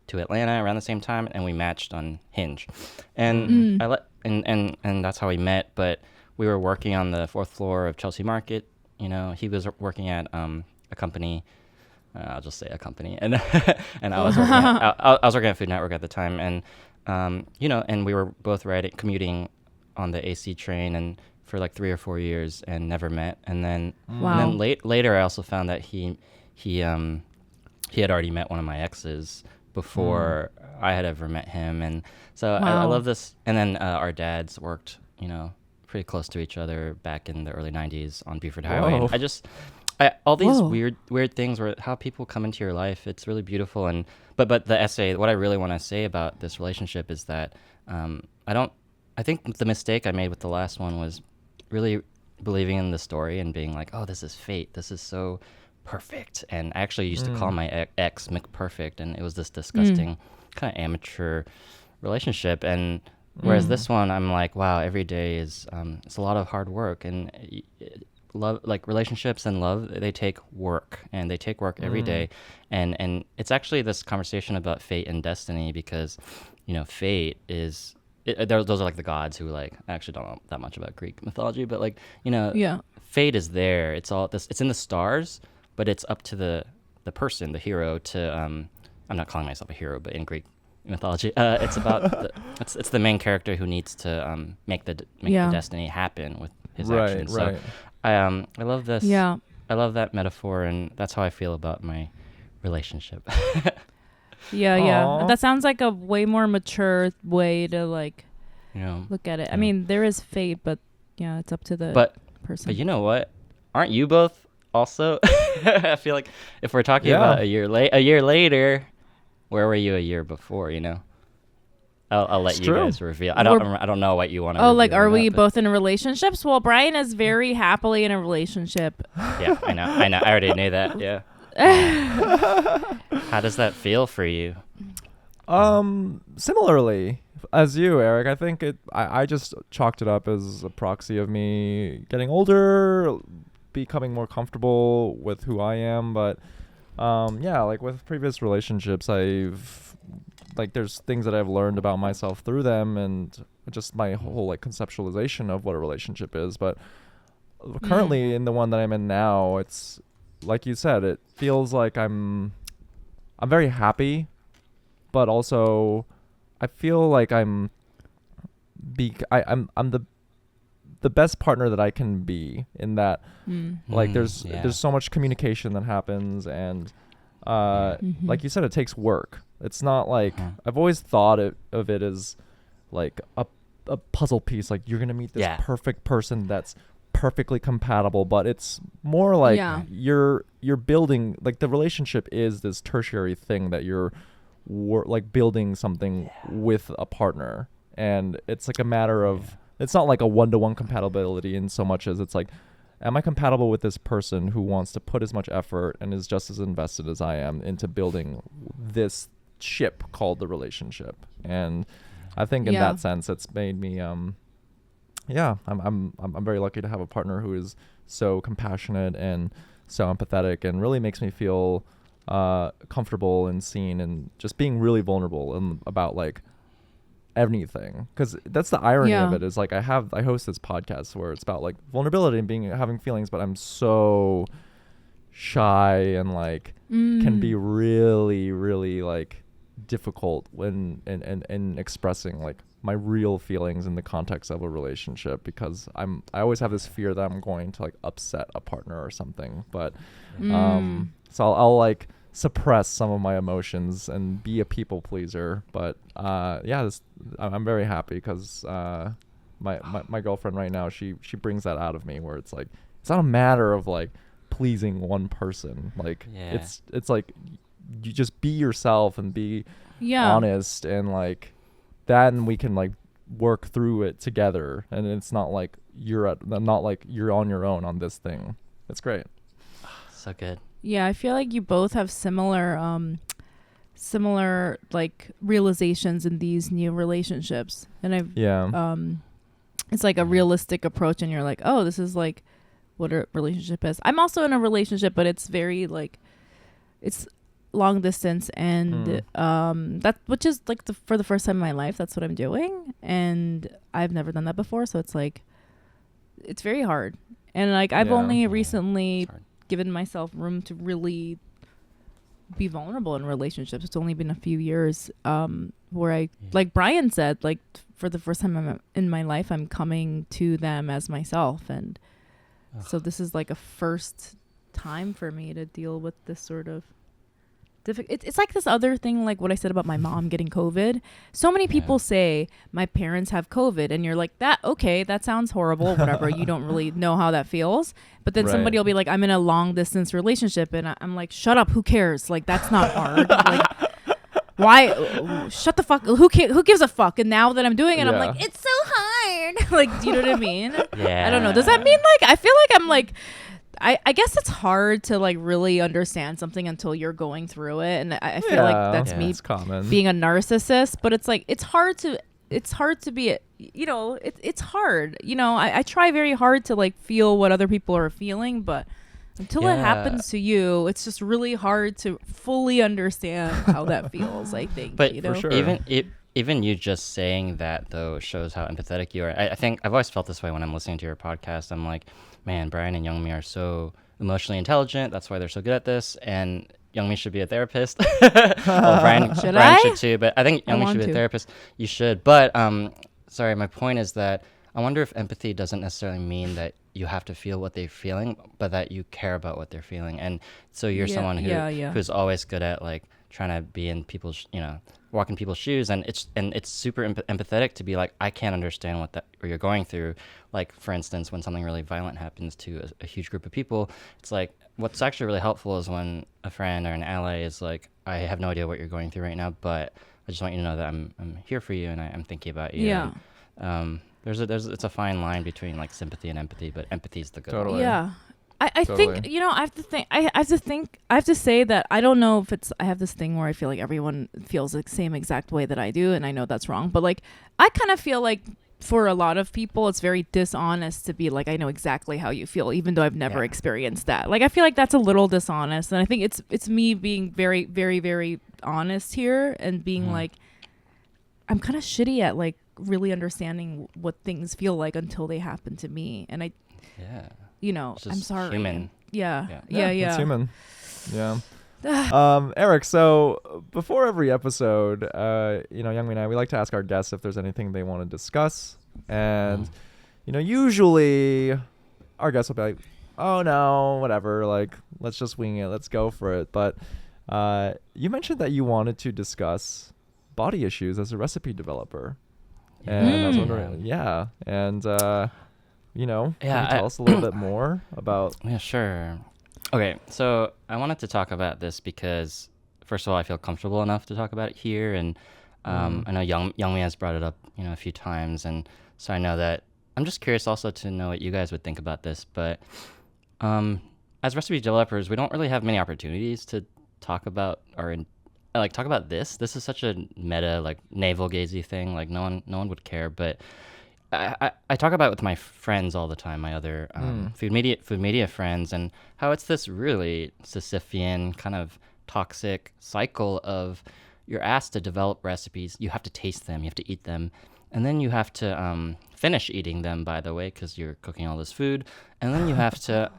to Atlanta around the same time, and we matched on Hinge, and and that's how we met. But we were working on the 4th floor of Chelsea Market. He was working at a company. I'll just say a company, and and I was working I was working at Food Network at the time, and and we were both commuting on the AC train, and for like 3 or 4 years, and never met. And then later, I also found that he had already met one of my exes before I had ever met him, and so I love this. And then our dads worked, pretty close to each other back in the early 90s on Buford Highway. And all these weird things where how people come into your life, it's really beautiful. And but the essay, what I really want to say about this relationship is that I think the mistake I made with the last one was really believing in the story and being like, oh, this is fate, this is so perfect. And I actually used to call my ex McPerfect, and it was this disgusting kind of amateur relationship. And whereas this one, I'm like, wow, every day is it's a lot of hard work. And love, like relationships and love, they take work, and they take work every day. And it's actually this conversation about fate and destiny, because fate is those are like the gods who, like, I actually don't know that much about Greek mythology, but like, fate is there. It's all this, it's in the stars, but it's up to the person, the hero, to I'm not calling myself a hero, but in Greek mythology, it's about it's the main character who needs to make the destiny happen with his actions. So I love this. Yeah. I love that metaphor, and that's how I feel about my relationship. Yeah. That sounds like a way more mature way to look at it. I mean, there is fate, but it's up to the person. But you know what? Aren't you both also? I feel like if we're talking about a year later, where were you a year before? I'll let you guys reveal. I don't know what you want to. Oh, like, are we both in relationships? Well, Brian is very happily in a relationship. Yeah, I know. I already knew that. Yeah. How does that feel for you? Similarly as you, Eric, I think I just chalked it up as a proxy of me getting older, becoming more comfortable with who I am. But like with previous relationships, there's things that I've learned about myself through them, and just my whole like conceptualization of what a relationship is. But currently in the one that I'm in now, it's like you said, it feels like I'm very happy, but also I feel like I'm the best partner that I can be, in that like there's so much communication that happens, and like you said, it takes work. It's not like I've always thought of it as like a puzzle piece, like you're gonna meet this perfect person that's perfectly compatible, but it's more like you're building, like the relationship is this tertiary thing that you're like building something with a partner, and it's like a matter of it's not like a one-to-one compatibility in so much as it's like, am I compatible with this person who wants to put as much effort and is just as invested as I am into building this ship called the relationship. And I think in that sense, it's made me yeah, I'm very lucky to have a partner who is so compassionate and so empathetic and really makes me feel comfortable and seen and just being really vulnerable and about like anything, because that's the irony of it is like I host this podcast where it's about like vulnerability and having feelings, but I'm so shy and like can be really really like difficult when in expressing like my real feelings in the context of a relationship, because I always have this fear that I'm going to like upset a partner or something, but so I'll like suppress some of my emotions and be a people pleaser, but I'm very happy because my girlfriend right now, she brings that out of me, where it's like it's not a matter of like pleasing one person, like it's like you just be yourself and be honest, and like then we can like work through it together, and it's not like you're on your own on this thing. It's great. So good. Yeah, I feel like you both have similar like realizations in these new relationships, and it's like a realistic approach, and you're like, oh, this is like what a relationship is. I'm also in a relationship, but it's very like it's long distance, and that, which is like for the first time in my life, that's what I'm doing, and I've never done that before, so it's like it's very hard, and like I've only recently given myself room to really be vulnerable in relationships. It's only been a few years where I like Brian said, like for the first time in my life, I'm coming to them as myself, and so this is like a first time for me to deal with this sort of it's like this other thing, like what I said about my mom getting COVID. So many people say my parents have COVID, and you're like, that sounds horrible, whatever. You don't really know how that feels. But then somebody will be like, I'm in a long distance relationship, and I'm like, shut up, who cares? Like, that's not hard. Like, why? Shut the fuck. Who gives a fuck? And now that I'm doing it, I'm like, it's so hard. Like, do you know what I mean? Yeah. I don't know. Does that mean like I feel like I'm like I guess it's hard to like really understand something until you're going through it, and I feel like that's me being a narcissist. But it's like it's hard to be, you know, it's hard. You know, I try very hard to like feel what other people are feeling, but until it happens to you, it's just really hard to fully understand how that feels, I think. But you know? For sure. Even you just saying that though shows how empathetic you are. I think I've always felt this way when I'm listening to your podcast. I'm like, man, Brian and Youngmi are so emotionally intelligent. That's why they're so good at this. And Youngmi should be a therapist. Well, Brian should too, but I think Youngmi should be a therapist. You should. But sorry, my point is that I wonder if empathy doesn't necessarily mean that you have to feel what they're feeling, but that you care about what they're feeling. And so you're someone who's always good at like trying to be in people's, you know, walk in people's shoes, and it's super empathetic to be like, I can't understand what you're going through. Like, for instance, when something really violent happens to a huge group of people, it's like what's actually really helpful is when a friend or an ally is like, I have no idea what you're going through right now, but I just want you to know that I'm here for you, and I'm thinking about you. Yeah. And, it's a fine line between like sympathy and empathy, but empathy is the good one. Yeah. I think, you know, I have to say that I don't know if I have this thing where I feel like everyone feels the same exact way that I do, and I know that's wrong, but like I kind of feel like for a lot of people it's very dishonest to be like, I know exactly how you feel, even though I've never experienced that. Like I feel like that's a little dishonest, and I think it's me being very very very honest here and being like, I'm kind of shitty at like really understanding what things feel like until they happen to me, and you know, I'm sorry. Human. Yeah. It's human. Yeah. Eric, so before every episode, you know, Youngmi and I, we like to ask our guests if there's anything they want to discuss. And, you know, usually our guests will be like, oh no, whatever, like, let's just wing it, let's go for it. But you mentioned that you wanted to discuss body issues as a recipe developer. And I was wondering, you know, can you tell us a little bit more about... Yeah, sure. Okay, so I wanted to talk about this because, first of all, I feel comfortable enough to talk about it here, and I know Youngmi has brought it up, you know, a few times, and so I know that I'm just curious also to know what you guys would think about this. But as recipe developers, we don't really have many opportunities to talk about talk about this. This is such a meta, like navel-gazing thing. Like no one would care, but I talk about it with my friends all the time, my other food media friends, and how it's this really Sisyphean kind of toxic cycle of you're asked to develop recipes, you have to taste them, you have to eat them, and then you have to finish eating them, by the way, because you're cooking all this food, and then you have to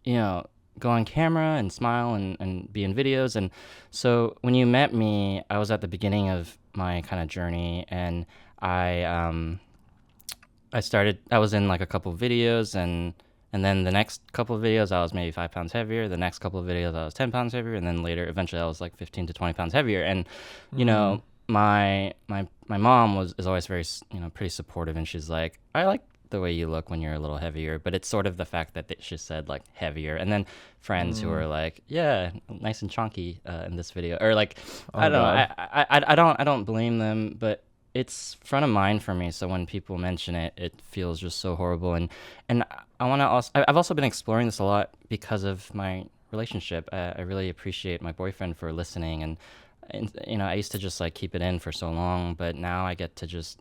you know, go on camera and smile and be in videos. And so when you met me, I was at the beginning of my kind of journey, and I was in like a couple of videos, and then the next couple of videos I was maybe 5 pounds heavier. The next couple of videos I was 10 pounds heavier, and then later eventually I was like 15 to 20 pounds heavier. And you know, my mom is always very, you know, pretty supportive, and she's like, I like the way you look when you're a little heavier, but it's sort of the fact that she said like heavier, and then friends who are like, yeah, nice and chunky in this video, or like, I don't know, I don't blame them, but it's front of mind for me. So when people mention it, it feels just so horrible. And I want to also, I've also been exploring this a lot because of my relationship. I really appreciate my boyfriend for listening, and you know, I used to just like keep it in for so long, but now I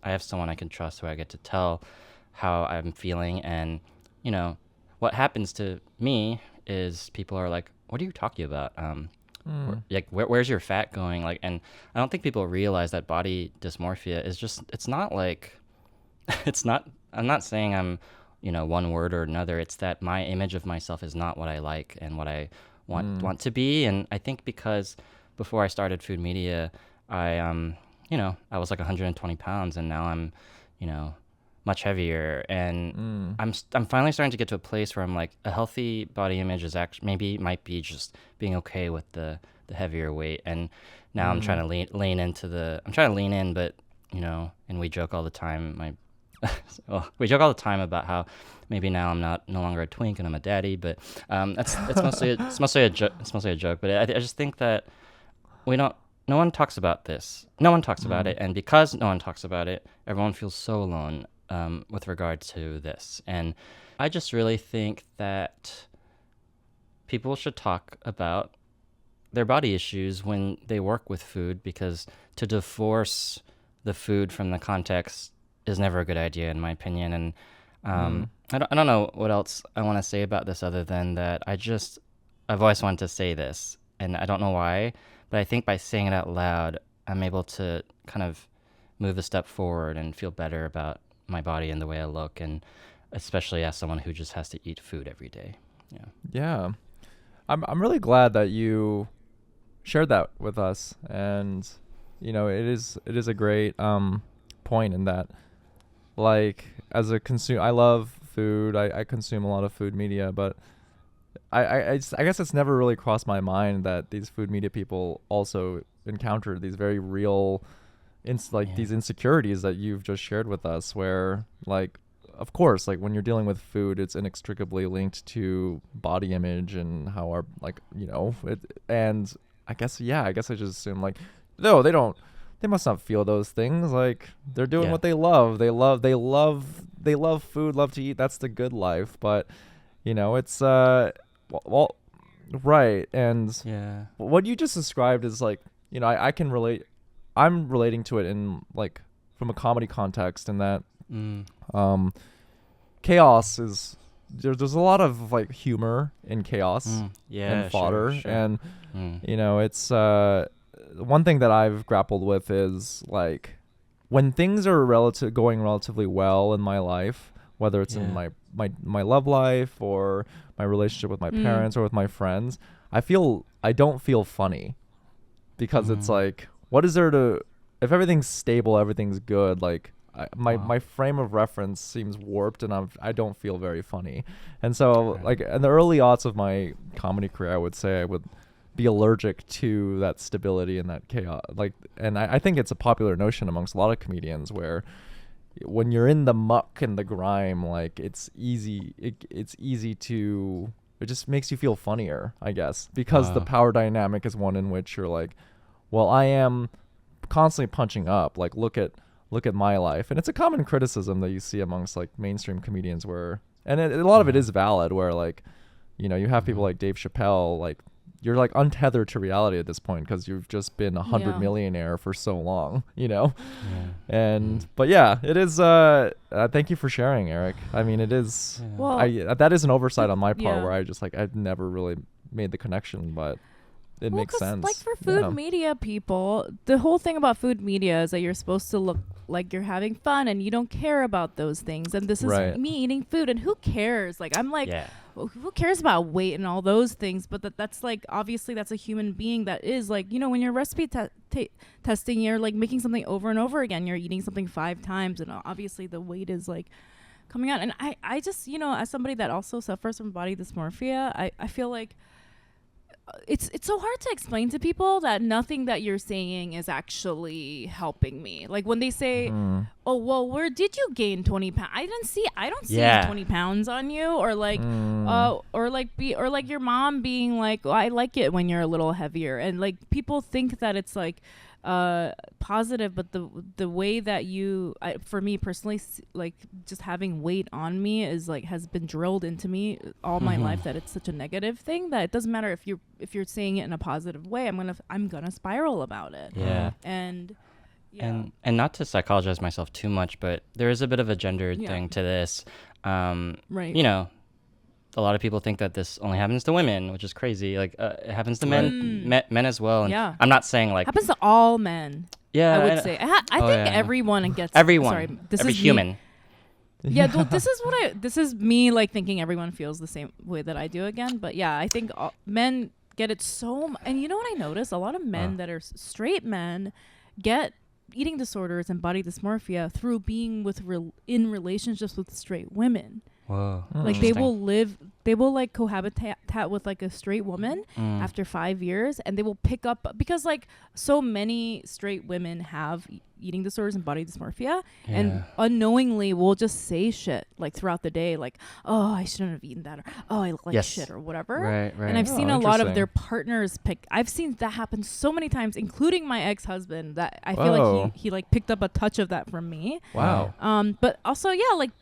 have someone I can trust who I get to tell how I'm feeling. And you know, what happens to me is people are like, what are you talking about? Like, where's your fat going? Like, and I don't think people realize that body dysmorphia is just, it's not like, I'm not saying I'm, you know, one word or another. It's that my image of myself is not what I like and what I want to be. And I think because before I started food media, I you know, I was like 120 pounds, and now I'm, you know, much heavier, and I'm finally starting to get to a place where I'm like, a healthy body image is actually might be just being okay with the heavier weight. And now I'm trying to lean in, but you know, and we joke all the time, we joke all the time about how maybe now I'm no longer a twink and I'm a daddy, but it's mostly a joke. But I just think that no one talks about this. No one talks about it, and because no one talks about it, everyone feels so alone with regard to this. And I just really think that people should talk about their body issues when they work with food, because to divorce the food from the context is never a good idea, in my opinion. And I don't know what else I want to say about this other than that I've always wanted to say this, and I don't know why, but I think by saying it out loud, I'm able to kind of move a step forward and feel better about my body and the way I look, and especially as someone who just has to eat food every day. Yeah. I'm really glad that you shared that with us, and you know, it is a great point in that, like, as a consumer, I love food. I consume a lot of food media, but I guess it's never really crossed my mind that these food media people also encounter these very real these insecurities that you've just shared with us, where, like, of course, like, when you're dealing with food, it's inextricably linked to body image and how our, like, you know, and I guess I just assume, like, no, they must not feel those things. Like, they're doing what they love. They love food, love to eat. That's the good life. But, you know, it's well, right. And what you just described is, like, you know, I can relate. I'm relating to it in, like, from a comedy context, in that chaos is there's a lot of, like, humor in chaos and fodder. Sure. And you know, it's one thing that I've grappled with is, like, when things are going relatively well in my life, whether it's in my love life or my relationship with my parents or with my friends, I don't feel funny, because it's like, what is there to, if everything's stable, everything's good, like, my frame of reference seems warped, and I don't feel very funny. And so, like, in the early aughts of my comedy career, I would say I would be allergic to that stability and that chaos. Like, and I think it's a popular notion amongst a lot of comedians, where when you're in the muck and the grime, like, it's easy to, it just makes you feel funnier, I guess, because the power dynamic is one in which you're like, well, I am constantly punching up, like, look at my life. And it's a common criticism that you see amongst, like, mainstream comedians, where, and a lot of it is valid, where, like, you know, you have people like Dave Chappelle, like, you're like untethered to reality at this point because you've just been 100 millionaire for so long, you know. And but yeah, it is thank you for sharing, Eric. I mean, it is that is an oversight on my part where I just like I've never really made the connection, but it makes sense. Like for food media people, the whole thing about food media is that you're supposed to look like you're having fun and you don't care about those things. And this is me eating food, and who cares? Like I'm like, well, who cares about weight and all those things? But that's like obviously that's a human being that is like, you know, when you're recipe testing, you're like making something over and over again. You're eating something 5 times, and obviously the weight is like coming out. And I just, you know, as somebody that also suffers from body dysmorphia, I feel like it's so hard to explain to people that nothing that you're saying is actually helping me. Like when they say, oh, well, where did you gain 20 pounds? I don't see 20 pounds on you, or like, or like your mom being like, oh, I like it when you're a little heavier. And like people think that it's like, positive, but the way that for me personally, like just having weight on me is like has been drilled into me all my life that it's such a negative thing that it doesn't matter if you're saying it in a positive way, I'm gonna spiral about it. And not to psychologize myself too much, but there is a bit of a gendered thing to this. You know, a lot of people think that this only happens to women, which is crazy. Like it happens to men as well. And I'm not saying like happens to all men. Yeah, I would say. I think everyone gets. Everyone. Sorry, every human. Well, this is me like thinking everyone feels the same way that I do again. But yeah, I think men get it and you know what I notice? A lot of men that are straight men get eating disorders and body dysmorphia through being in relationships with straight women. Whoa. Like they will like cohabitate with like a straight woman after 5 years, and they will pick up because like so many straight women have eating disorders and body dysmorphia and unknowingly will just say shit like throughout the day, like, oh, I shouldn't have eaten that, or oh, I look like shit, or whatever. Right. And I've seen a lot of their partners I've seen that happen so many times, including my ex-husband, that I feel like he like picked up a touch of that from me. Wow. But also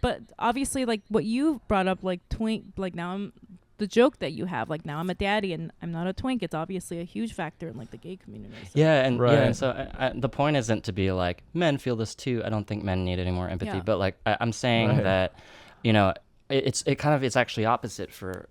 but obviously like what you brought up, like twink, like now I'm the joke that you have, like now I'm a daddy and I'm not a twink. It's obviously a huge factor in like the gay community. So. And so the point isn't to be like men feel this too. I don't think men need any more empathy, but like I'm saying that, you know, it's actually opposite for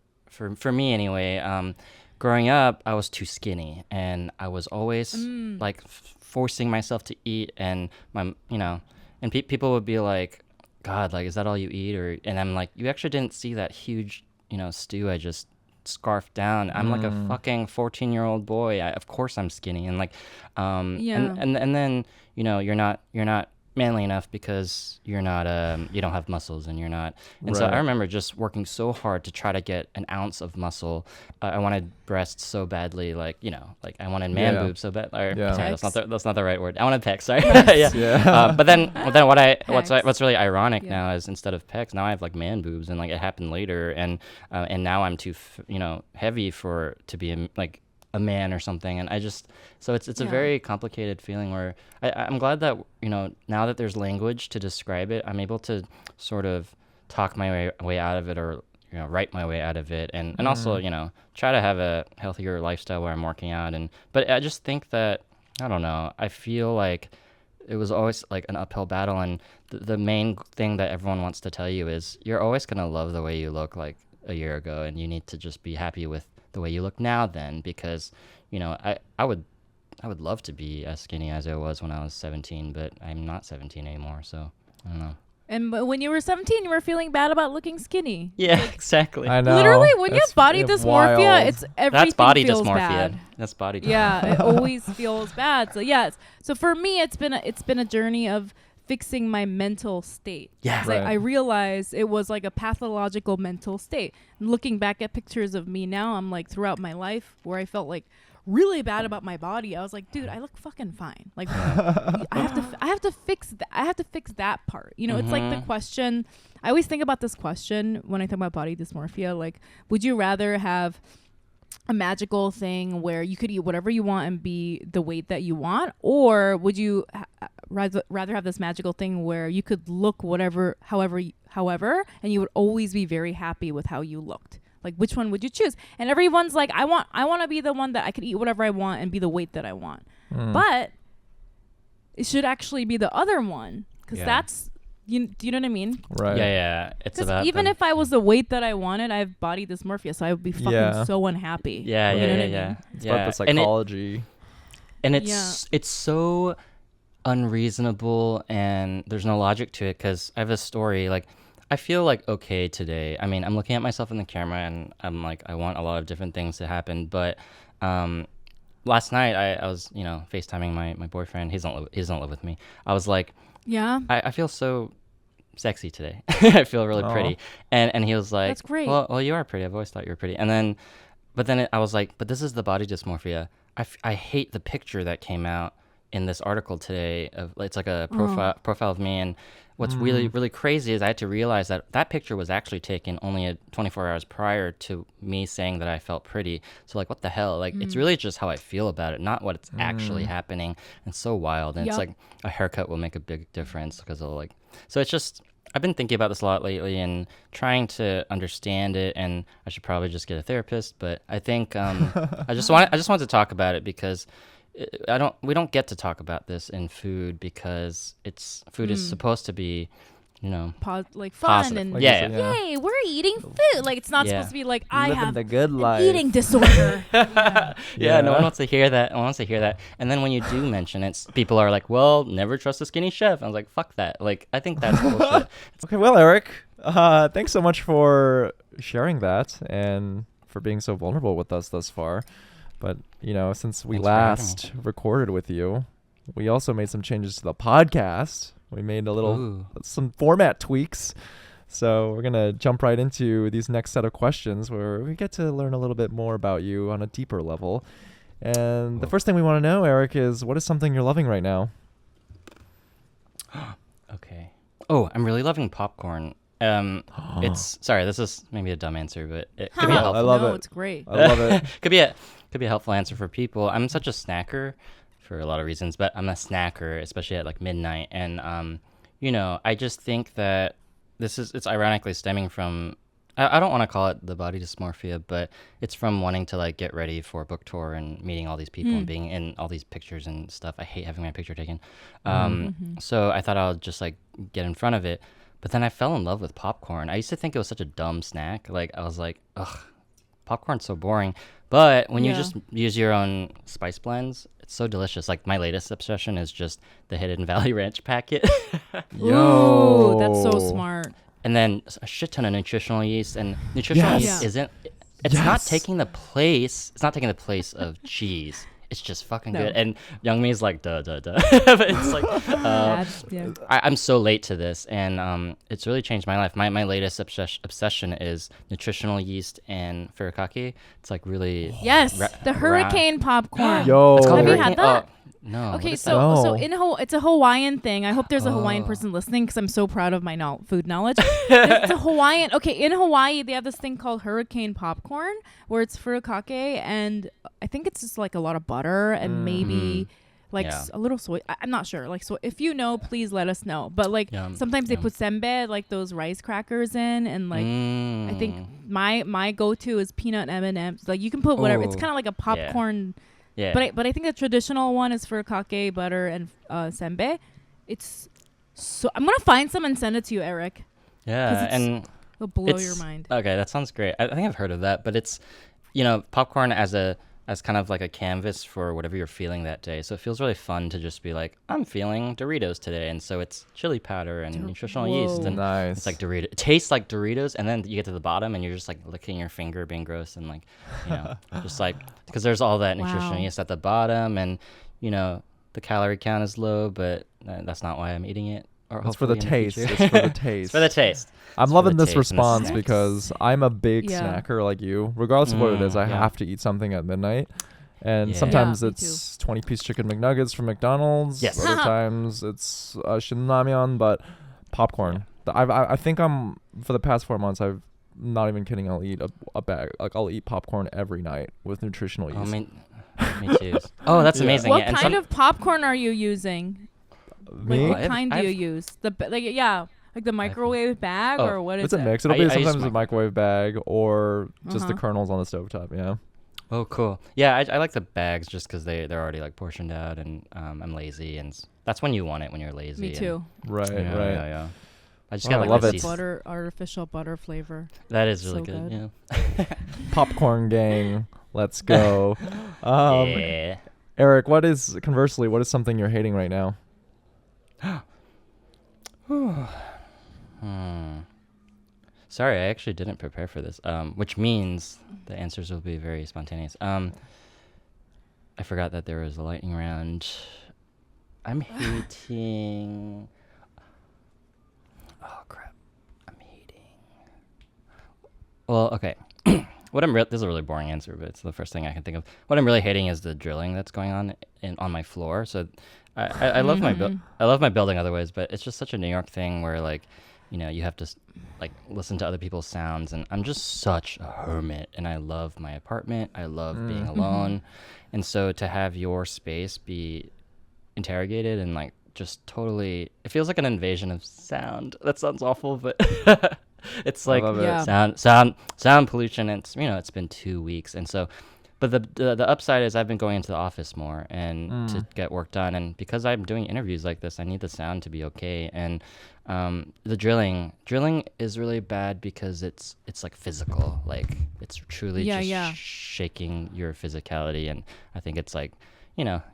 me anyway. Growing up, I was too skinny and I was always like forcing myself to eat, and and people would be like, God, like, is that all you eat? And I'm like, you actually didn't see that huge, stew I just scarfed down. I'm like a fucking 14-year-old boy. Of course I'm skinny. And like, and then, you're not manly enough because you're not, you don't have muscles and you're not. And so I remember just working so hard to try to get an ounce of muscle. I wanted breasts so badly, like, like I wanted man boobs so bad. Sorry, that's not the right word. I wanted pecs. Sorry. But then what's really ironic now is instead of pecs, now I have like man boobs, and like it happened later, and now I'm too heavy to be like a man or something, and so it's a very complicated feeling where I'm glad that now that there's language to describe it, I'm able to sort of talk my way out of it, or write my way out of it, and also try to have a healthier lifestyle where I'm working out, but I just think that I don't know, I feel like it was always like an uphill battle, and the main thing that everyone wants to tell you is you're always gonna love the way you look like a year ago, and you need to just be happy with the way you look now then, because I would love to be as skinny as I was when I was 17, but I'm not 17 anymore, so I don't know. And when you were 17, you were feeling bad about looking skinny. Yeah, exactly. I know. Literally, when you have body dysmorphia, wild. it's everything That's body feels dysmorphia. bad. That's body dysmorphia. Yeah, it always feels bad. So yes. So for me, it's been a journey of fixing my mental state. Yeah. Right. I realized it was like a pathological mental state. Looking back at pictures of me now, I'm like throughout my life where I felt like really bad about my body. I was like, dude, I look fucking fine. Like I have to fix that part. It's like the question. I always think about this question when I think about body dysmorphia. Like, would you rather have a magical thing where you could eat whatever you want and be the weight that you want, or would you rather have this magical thing where you could look however, and you would always be very happy with how you looked? Like, which one would you choose? And everyone's like, I want to be the one that I could eat whatever I want and be the weight that I want. But it should actually be the other one, because that's, do you know what I mean? Right. Yeah. It's about even if I was the weight that I wanted, I have body dysmorphia, so I would be fucking so unhappy. Yeah. You know what I mean? It's about the psychology. And it's so unreasonable, and there's no logic to it, because I have a story. Like, I feel like okay today. I mean, I'm looking at myself in the camera and I'm like, I want a lot of different things to happen. But last night I was, FaceTiming my boyfriend. He doesn't live with me. I was like, I feel so sexy today. I feel really pretty. And he was like, that's great. Well, you are pretty. I've always thought you were pretty. And then, I was like, but this is the body dysmorphia. I hate the picture that came out in this article today. It's like a profile of me, and what's really, really crazy is I had to realize that picture was actually taken only 24 hours prior to me saying that I felt pretty. So, like, what the hell? Like, it's really just how I feel about it, not what's actually happening. It's so wild. And it's like a haircut will make a big difference, because so it's just, I've been thinking about this a lot lately and trying to understand it, and I should probably just get a therapist. But I think I just wanted to talk about it, because we don't get to talk about this in food, because food is supposed to be, fun positive. and yay, we're eating food. Like, it's not supposed to be like, I living have the good life. an eating disorder. No one wants to hear that. No one wants to hear that. And then when you do mention it, people are like, well, never trust a skinny chef. I was like, fuck that. Like, I think that's bullshit. Okay, well, Eric, thanks so much for sharing that and for being so vulnerable with us thus far. But, since we last recorded with you, we also made some changes to the podcast. We made some format tweaks. So we're going to jump right into these next set of questions where we get to learn a little bit more about you on a deeper level. And the first thing we want to know, Eric, is what is something you're loving right now? Okay. Oh, I'm really loving popcorn. Sorry, this is maybe a dumb answer, but it could be helpful. I love it. It's great. I love it. could be a helpful answer for people. I'm such a snacker for a lot of reasons, but I'm a snacker, especially at like midnight. And I just think that it's ironically stemming from, I don't want to call it the body dysmorphia, but it's from wanting to like get ready for a book tour and meeting all these people and being in all these pictures and stuff. I hate having my picture taken. So I thought I'll just like get in front of it. But then I fell in love with popcorn. I used to think it was such a dumb snack. Like, I was like, ugh, popcorn's so boring. But when you just use your own spice blends, it's so delicious. Like, my latest obsession is just the Hidden Valley Ranch packet. Yo, that's so smart. And then a shit ton of nutritional yeast. And nutritional yeast isn't, it's not taking the place of cheese. It's just fucking good. And Youngmi's like, duh. But it's like, I'm so late to this, and it's really changed my life. My latest obsession is nutritional yeast and furikake. It's like really... Yes, the hurricane popcorn. Yo. It's called Have you hurricane? had that? No. Okay, so it's a Hawaiian thing. I hope there's a Hawaiian person listening, because I'm so proud of my food knowledge. It's a Hawaiian. Okay, in Hawaii they have this thing called hurricane popcorn, where it's furikake, and I think it's just like a lot of butter and maybe like a little soy. I'm not sure. Like, so if you know, please let us know. But like sometimes they put senbei, like those rice crackers in, and like I think my go-to is peanut M&Ms. Like, you can put whatever. It's kind of like a popcorn. Yeah. But I think the traditional one is furikake, butter, and senbei. It's so, I'm gonna find some and send it to you, Eric. Yeah, and it'll blow your mind. Okay, that sounds great. I think I've heard of that, but it's popcorn as kind of like a canvas for whatever you're feeling that day. So it feels really fun to just be like, I'm feeling Doritos today, and so it's chili powder and nutritional yeast, and it's like Doritos. It tastes like Doritos, and then you get to the bottom, and you're just like licking your finger, being gross, and like, just like, because there's all that nutritional yeast at the bottom, and the calorie count is low, but that's not why I'm eating it. It's for the taste. It's for the taste. It's for the taste. I'm loving this response because I'm a big snacker like you. Regardless of what it is, I have to eat something at midnight. And sometimes it's 20-piece chicken McNuggets from McDonald's. Yes. Other times it's shinramyeon, but popcorn. I think for the past 4 months, I've not even kidding, I'll eat a bag. Like, I'll eat popcorn every night with nutritional yeast. Me too. Oh, that's amazing. What kind of popcorn are you using? Me? Like, what kind do you use? Like the microwave bag, or what is it's a it? mix. It'll be I use sometimes a microwave bag or just the kernels on the stovetop. Yeah. Oh, cool. Yeah, I like the bags just because they're already like portioned out, and I'm lazy, and that's when you want it, when you're lazy. Me too. Right. Yeah. I just Oh, got I like love the it. Butter, artificial butter flavor. That is So really good. good. Yeah. Popcorn gang. Let's go. Yeah. Eric, what is something you're hating right now? Sorry, I actually didn't prepare for this. Which means the answers will be very spontaneous. I forgot that there was a lightning round. I'm hating. Oh crap! I'm hating. Well, okay. This is a really boring answer, but it's the first thing I can think of. What I'm really hating is the drilling that's going on on my floor. So, I love I love my building otherwise, but it's just such a New York thing where like, you have to like listen to other people's sounds, and I'm just such a hermit, and I love my apartment. I love being alone, and so to have your space be interrogated and like just totally, it feels like an invasion of sound. That sounds awful, but it's like sound pollution. It's it's been 2 weeks, and so, but the upside is I've been going into the office more and to get work done, and because I'm doing interviews like this, I need the sound to be okay. And the drilling is really bad because it's like physical, like it's truly shaking your physicality, and I think it's like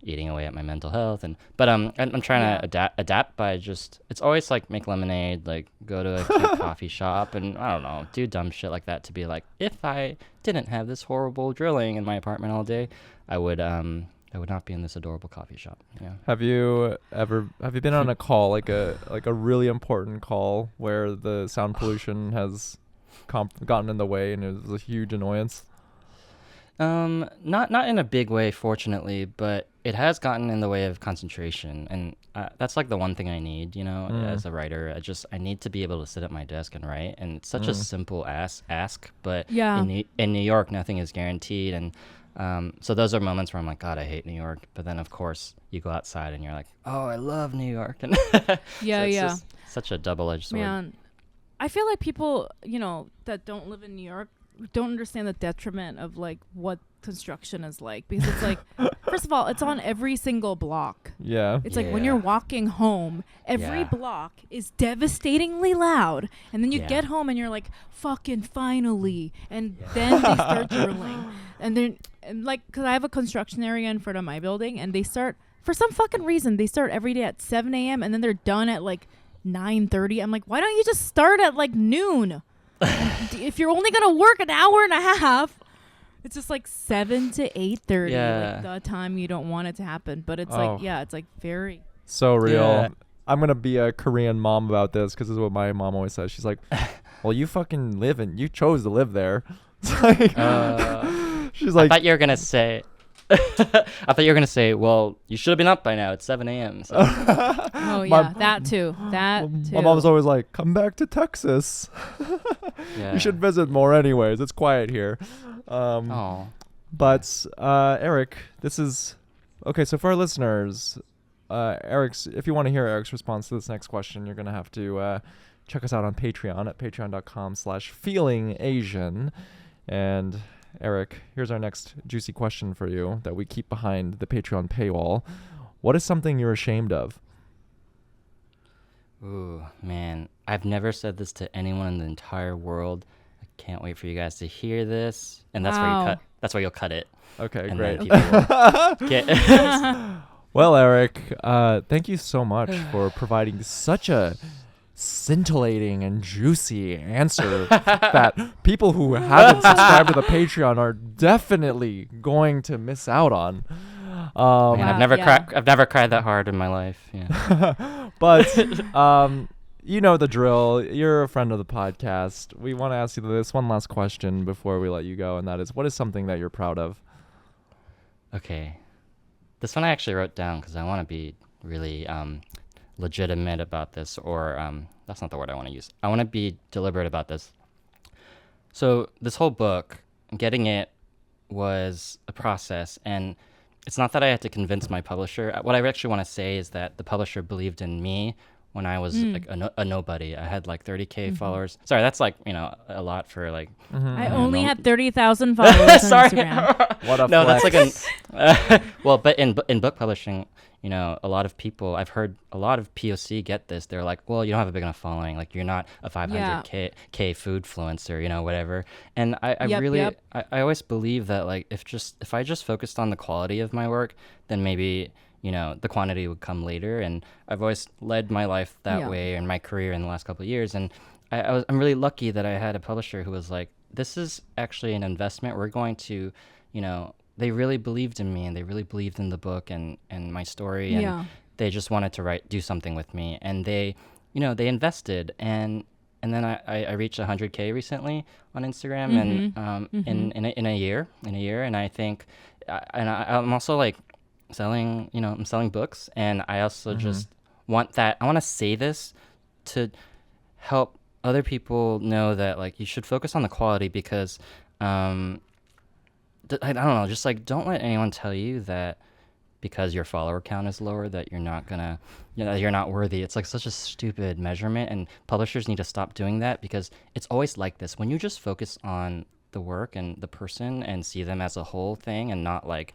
eating away at my mental health. But I'm trying to adapt by just, it's always like make lemonade, like go to a cute coffee shop, and I don't know, do dumb shit like that to be like, if I didn't have this horrible drilling in my apartment all day, I would not be in this adorable coffee shop. Yeah. Have you been on a call, like a really important call where the sound pollution has gotten in the way and it was a huge annoyance? Not in a big way, fortunately, but it has gotten in the way of concentration, and that's like the one thing I need, as a writer. I need to be able to sit at my desk and write, and it's such a simple ask, but in New York, nothing is guaranteed, and so those are moments where I'm like, God, I hate New York, but then of course you go outside and you're like, oh, I love New York, and just such a double-edged sword. Man, I feel like people, that don't live in New York don't understand the detriment of like what construction is like, because it's like first of all, it's on every single block. It's like when you're walking home, every block is devastatingly loud, and then you get home and you're like, fucking finally, and then they start drilling, and like, because I have a construction area in front of my building, and they start, for some fucking reason, they start every day at 7 a.m. and then they're done at like 9:30. I'm like, why don't you just start at like noon? If you're only gonna work an hour and a half, it's just like 7 to 8:30, like the time you don't want it to happen. But it's it's like very so real. I'm gonna be a Korean mom about this, because this is what my mom always says. She's like, well, you fucking you chose to live there. It's like she's like, I thought you were gonna say well, you should have been up by now. It's 7 a.m. So. That too. My mom's always like, come back to Texas. You should visit more anyways. It's quiet here. But Eric, this is okay. So for our listeners, if you want to hear Eric's response to this next question, you're gonna have to check us out on Patreon at patreon.com/feelingasian. And Eric, here's our next juicy question for you that we keep behind the Patreon paywall. What is something you're ashamed of? Ooh, man. I've never said this to anyone in the entire world. I can't wait for you guys to hear this. And that's where you'll cut it. Okay, and great. Well, Eric, thank you so much for providing such a scintillating and juicy answer that people who haven't subscribed to the Patreon are definitely going to miss out on. Man, I've never cried that hard in my life. Yeah. But you know the drill. You're a friend of the podcast. We want to ask you this one last question before we let you go, and that is, what is something that you're proud of? Okay, this one I actually wrote down because I want to be really legitimate about this, or that's not the word I want to use. I want to be deliberate about this. So this whole book, getting it was a process, and it's not that I had to convince my publisher. What I actually want to say is that the publisher believed in me when I was like a nobody. I had like 30K followers. Sorry, that's like, you know, a lot for like. I only had 30,000 followers on Sorry. Instagram. What a No, flex. that's like an well, but in book publishing, you know, a lot of people, I've heard a lot of POC get this. They're like, well, you don't have a big enough following. Like, you're not a 500K food influencer, you know, whatever. And I always believe that, like, if I just focused on the quality of my work, then maybe, you know, the quantity would come later. And I've always led my life that way and my career in the last couple of years. And I'm really lucky that I had a publisher who was like, this is actually an investment. We're going to, you know, they really believed in me and they really believed in the book and my story. And they just wanted to do something with me. And they, you know, they invested. And then I reached 100K recently on Instagram in a year. And I think, I'm also like, I'm selling books, and I also just want to say this to help other people know that, like, you should focus on the quality because I don't know, just like, don't let anyone tell you that because your follower count is lower that you're not gonna, you know, you're not worthy. It's like such a stupid measurement, and publishers need to stop doing that because it's always like this. When you just focus on the work and the person and see them as a whole thing and not like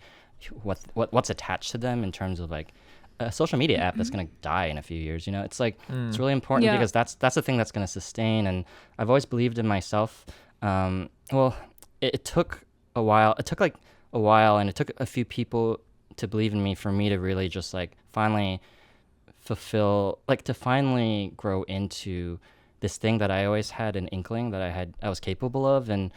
what's attached to them in terms of like a social media app that's going to die in a few years, you know, it's like it's really important because that's the thing that's going to sustain. And I've always believed in myself. Well, it took a while. It took like a while, and it took a few people to believe in me for me to really just like finally to finally grow into this thing that I always had an inkling that I was capable of. And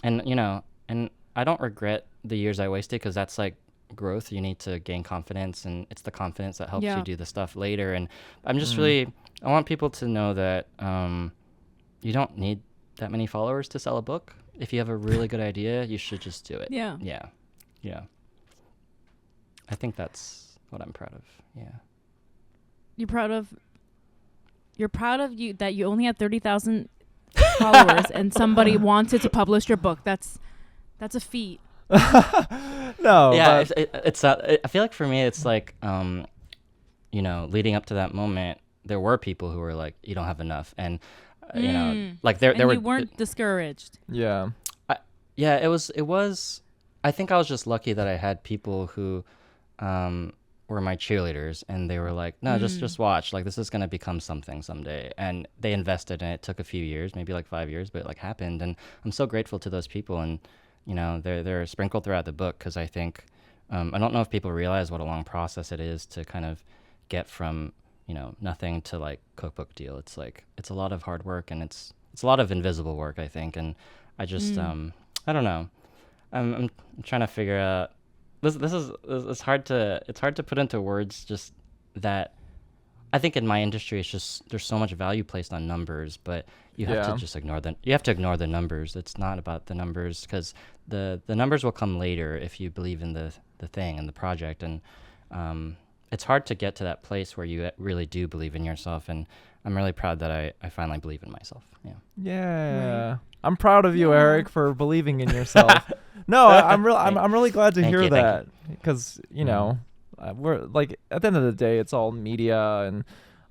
you know, and I don't regret the years I wasted because that's like growth. You need to gain confidence, and it's the confidence that helps you do the stuff later. And I'm just I want people to know that you don't need that many followers to sell a book. If you have a really good idea, you should just do it. Yeah. I think that's what I'm proud of. Yeah. You're proud of you that you only had 30,000 followers and somebody wanted to publish your book. That's a feat. No. Yeah, it's I feel like for me, it's like, you know, leading up to that moment, there were people who were like, you don't have enough. And, you know, like there were. You weren't discouraged. Yeah. It was, I think I was just lucky that I had people who were my cheerleaders, and they were like, no, just watch. Like, this is going to become something someday. And they invested, and it took a few years, maybe like 5 years, but it like happened. And I'm so grateful to those people. And, you know, they're sprinkled throughout the book because I think, I don't know if people realize what a long process it is to kind of get from, you know, nothing to like cookbook deal. It's like, it's a lot of hard work, and it's a lot of invisible work, I think. And I just, I don't know. I'm trying to figure out, it's hard to put into words, just that I think in my industry, it's just, there's so much value placed on numbers, but you have to just ignore them. You have to ignore the numbers. It's not about the numbers, because the numbers will come later if you believe in the thing and the project. And it's hard to get to that place where you really do believe in yourself. And I'm really proud that I finally believe in myself. Yeah. Yeah. Right. I'm proud of you, Eric, for believing in yourself. No, I'm really glad to hear that, because, you know, we're like, at the end of the day, it's all media, and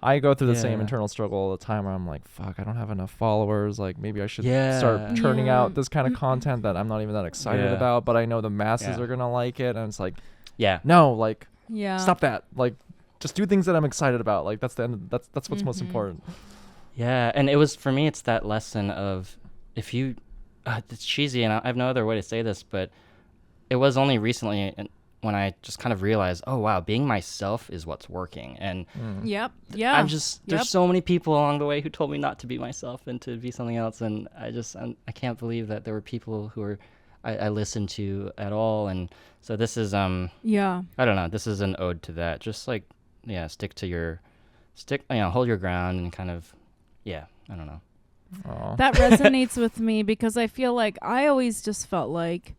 I go through the same internal struggle all the time where I'm like, fuck, I don't have enough followers. Like, maybe I should start churning out this kind of content that I'm not even that excited about, but I know the masses are going to like it. And it's like, no, like, stop that. Like, just do things that I'm excited about. Like, that's the end. That's what's most important. Yeah. And it was, for me, it's that lesson of, if you, it's cheesy, and I have no other way to say this, but it was only recently when I just kind of realized, oh wow, being myself is what's working. And I'm just, there's so many people along the way who told me not to be myself and to be something else. And I can't believe that there were people who I listened to at all. And so this is, I don't know, this is an ode to that. Just like, hold your ground and kind of, I don't know. Aww. That resonates with me, because I feel like I always just felt like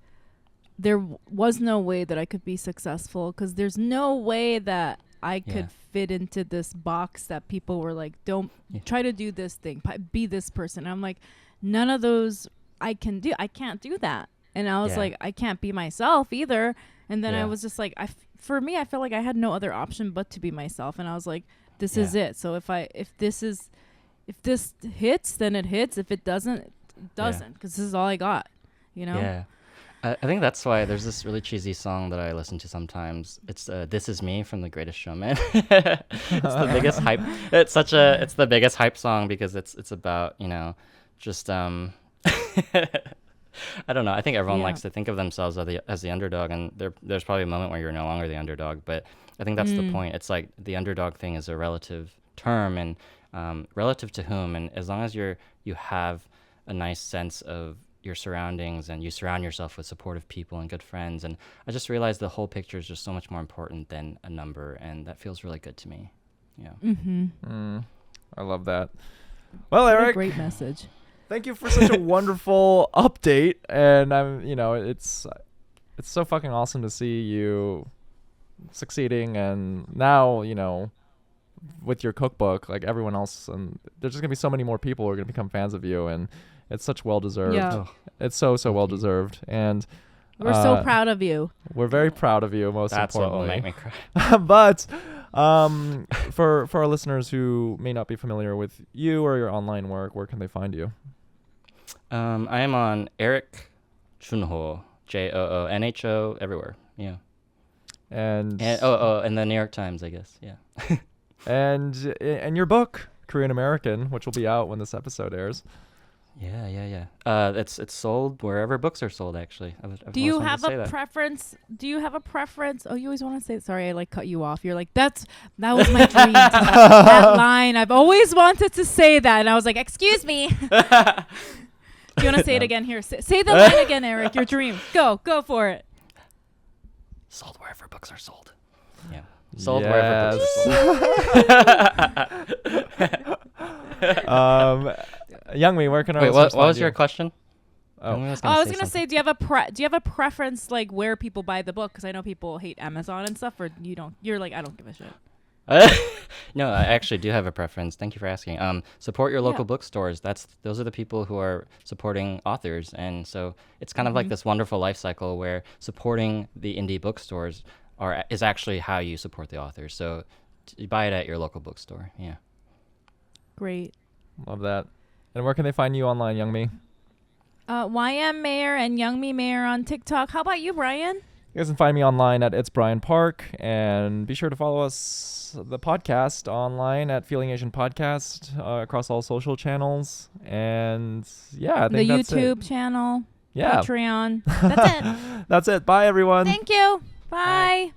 there was no way that I could be successful, because there's no way that I could fit into this box that people were like, don't try to do this thing, be this person. And I'm like, none of those I can do. I can't do that. And I was like, I can't be myself either. And then I was just like, for me, I felt like I had no other option but to be myself. And I was like, This is it. So if this hits, then it hits. If it doesn't, it doesn't. Because this is all I got. You know. Yeah. I think that's why there's this really cheesy song that I listen to sometimes. It's "This Is Me" from The Greatest Showman. It's the biggest hype. It's the biggest hype song because it's about, you know, just I don't know. I think everyone likes to think of themselves as the underdog, and there's probably a moment where you're no longer the underdog. But I think that's the point. It's like the underdog thing is a relative term, and relative to whom. And as long as you have a nice sense of your surroundings and you surround yourself with supportive people and good friends, and I just realized the whole picture is just so much more important than a number, and that feels really good to me. I love that. Well, Eric, what a great message. Thank you for such a wonderful update, and it's so fucking awesome to see you succeeding, and now, you know, with your cookbook, like everyone else, and there's just gonna be so many more people who are gonna become fans of you, and it's such well-deserved. Yeah. It's so well-deserved. And we're so proud of you. We're very proud of you, most That's importantly. what will make me cry. But for our listeners who may not be familiar with you or your online work, where can they find you? I am on Eric Chunho, JOONHO, everywhere. Yeah. And the New York Times, I guess. Yeah. and your book, Korean American, which will be out when this episode airs. Yeah. It's sold wherever books are sold, actually. Do you have a preference? Oh, you always want to say, sorry, I cut you off. You're like, that was my dream. That line. I've always wanted to say that. And I was like, excuse me. Do you want to say it again? Here, say the line again, Eric. Your dream. Go for it. Sold wherever books are sold. Yeah. Sold wherever books are sold. Youngmi, where can I? Wait, what was your question? I was gonna say, do you have a preference, like where people buy the book? Because I know people hate Amazon and stuff, or you don't. You're like, I don't give a shit. No, I actually do have a preference. Thank you for asking. Support your local bookstores. Those are the people who are supporting authors, and so it's kind of like this wonderful life cycle where supporting the indie bookstores is actually how you support the authors. So you buy it at your local bookstore. Yeah. Great. Love that. And where can they find you online, Youngmi? YM Mayer and Youngmi Mayer on TikTok. How about you, Brian? You guys can find me online at It's Brian Park, and be sure to follow us, the podcast, online at Feeling Asian Podcast across all social channels. And I think that's it. The YouTube channel. Yeah. Patreon. That's it. That's it. Bye, everyone. Thank you. Bye.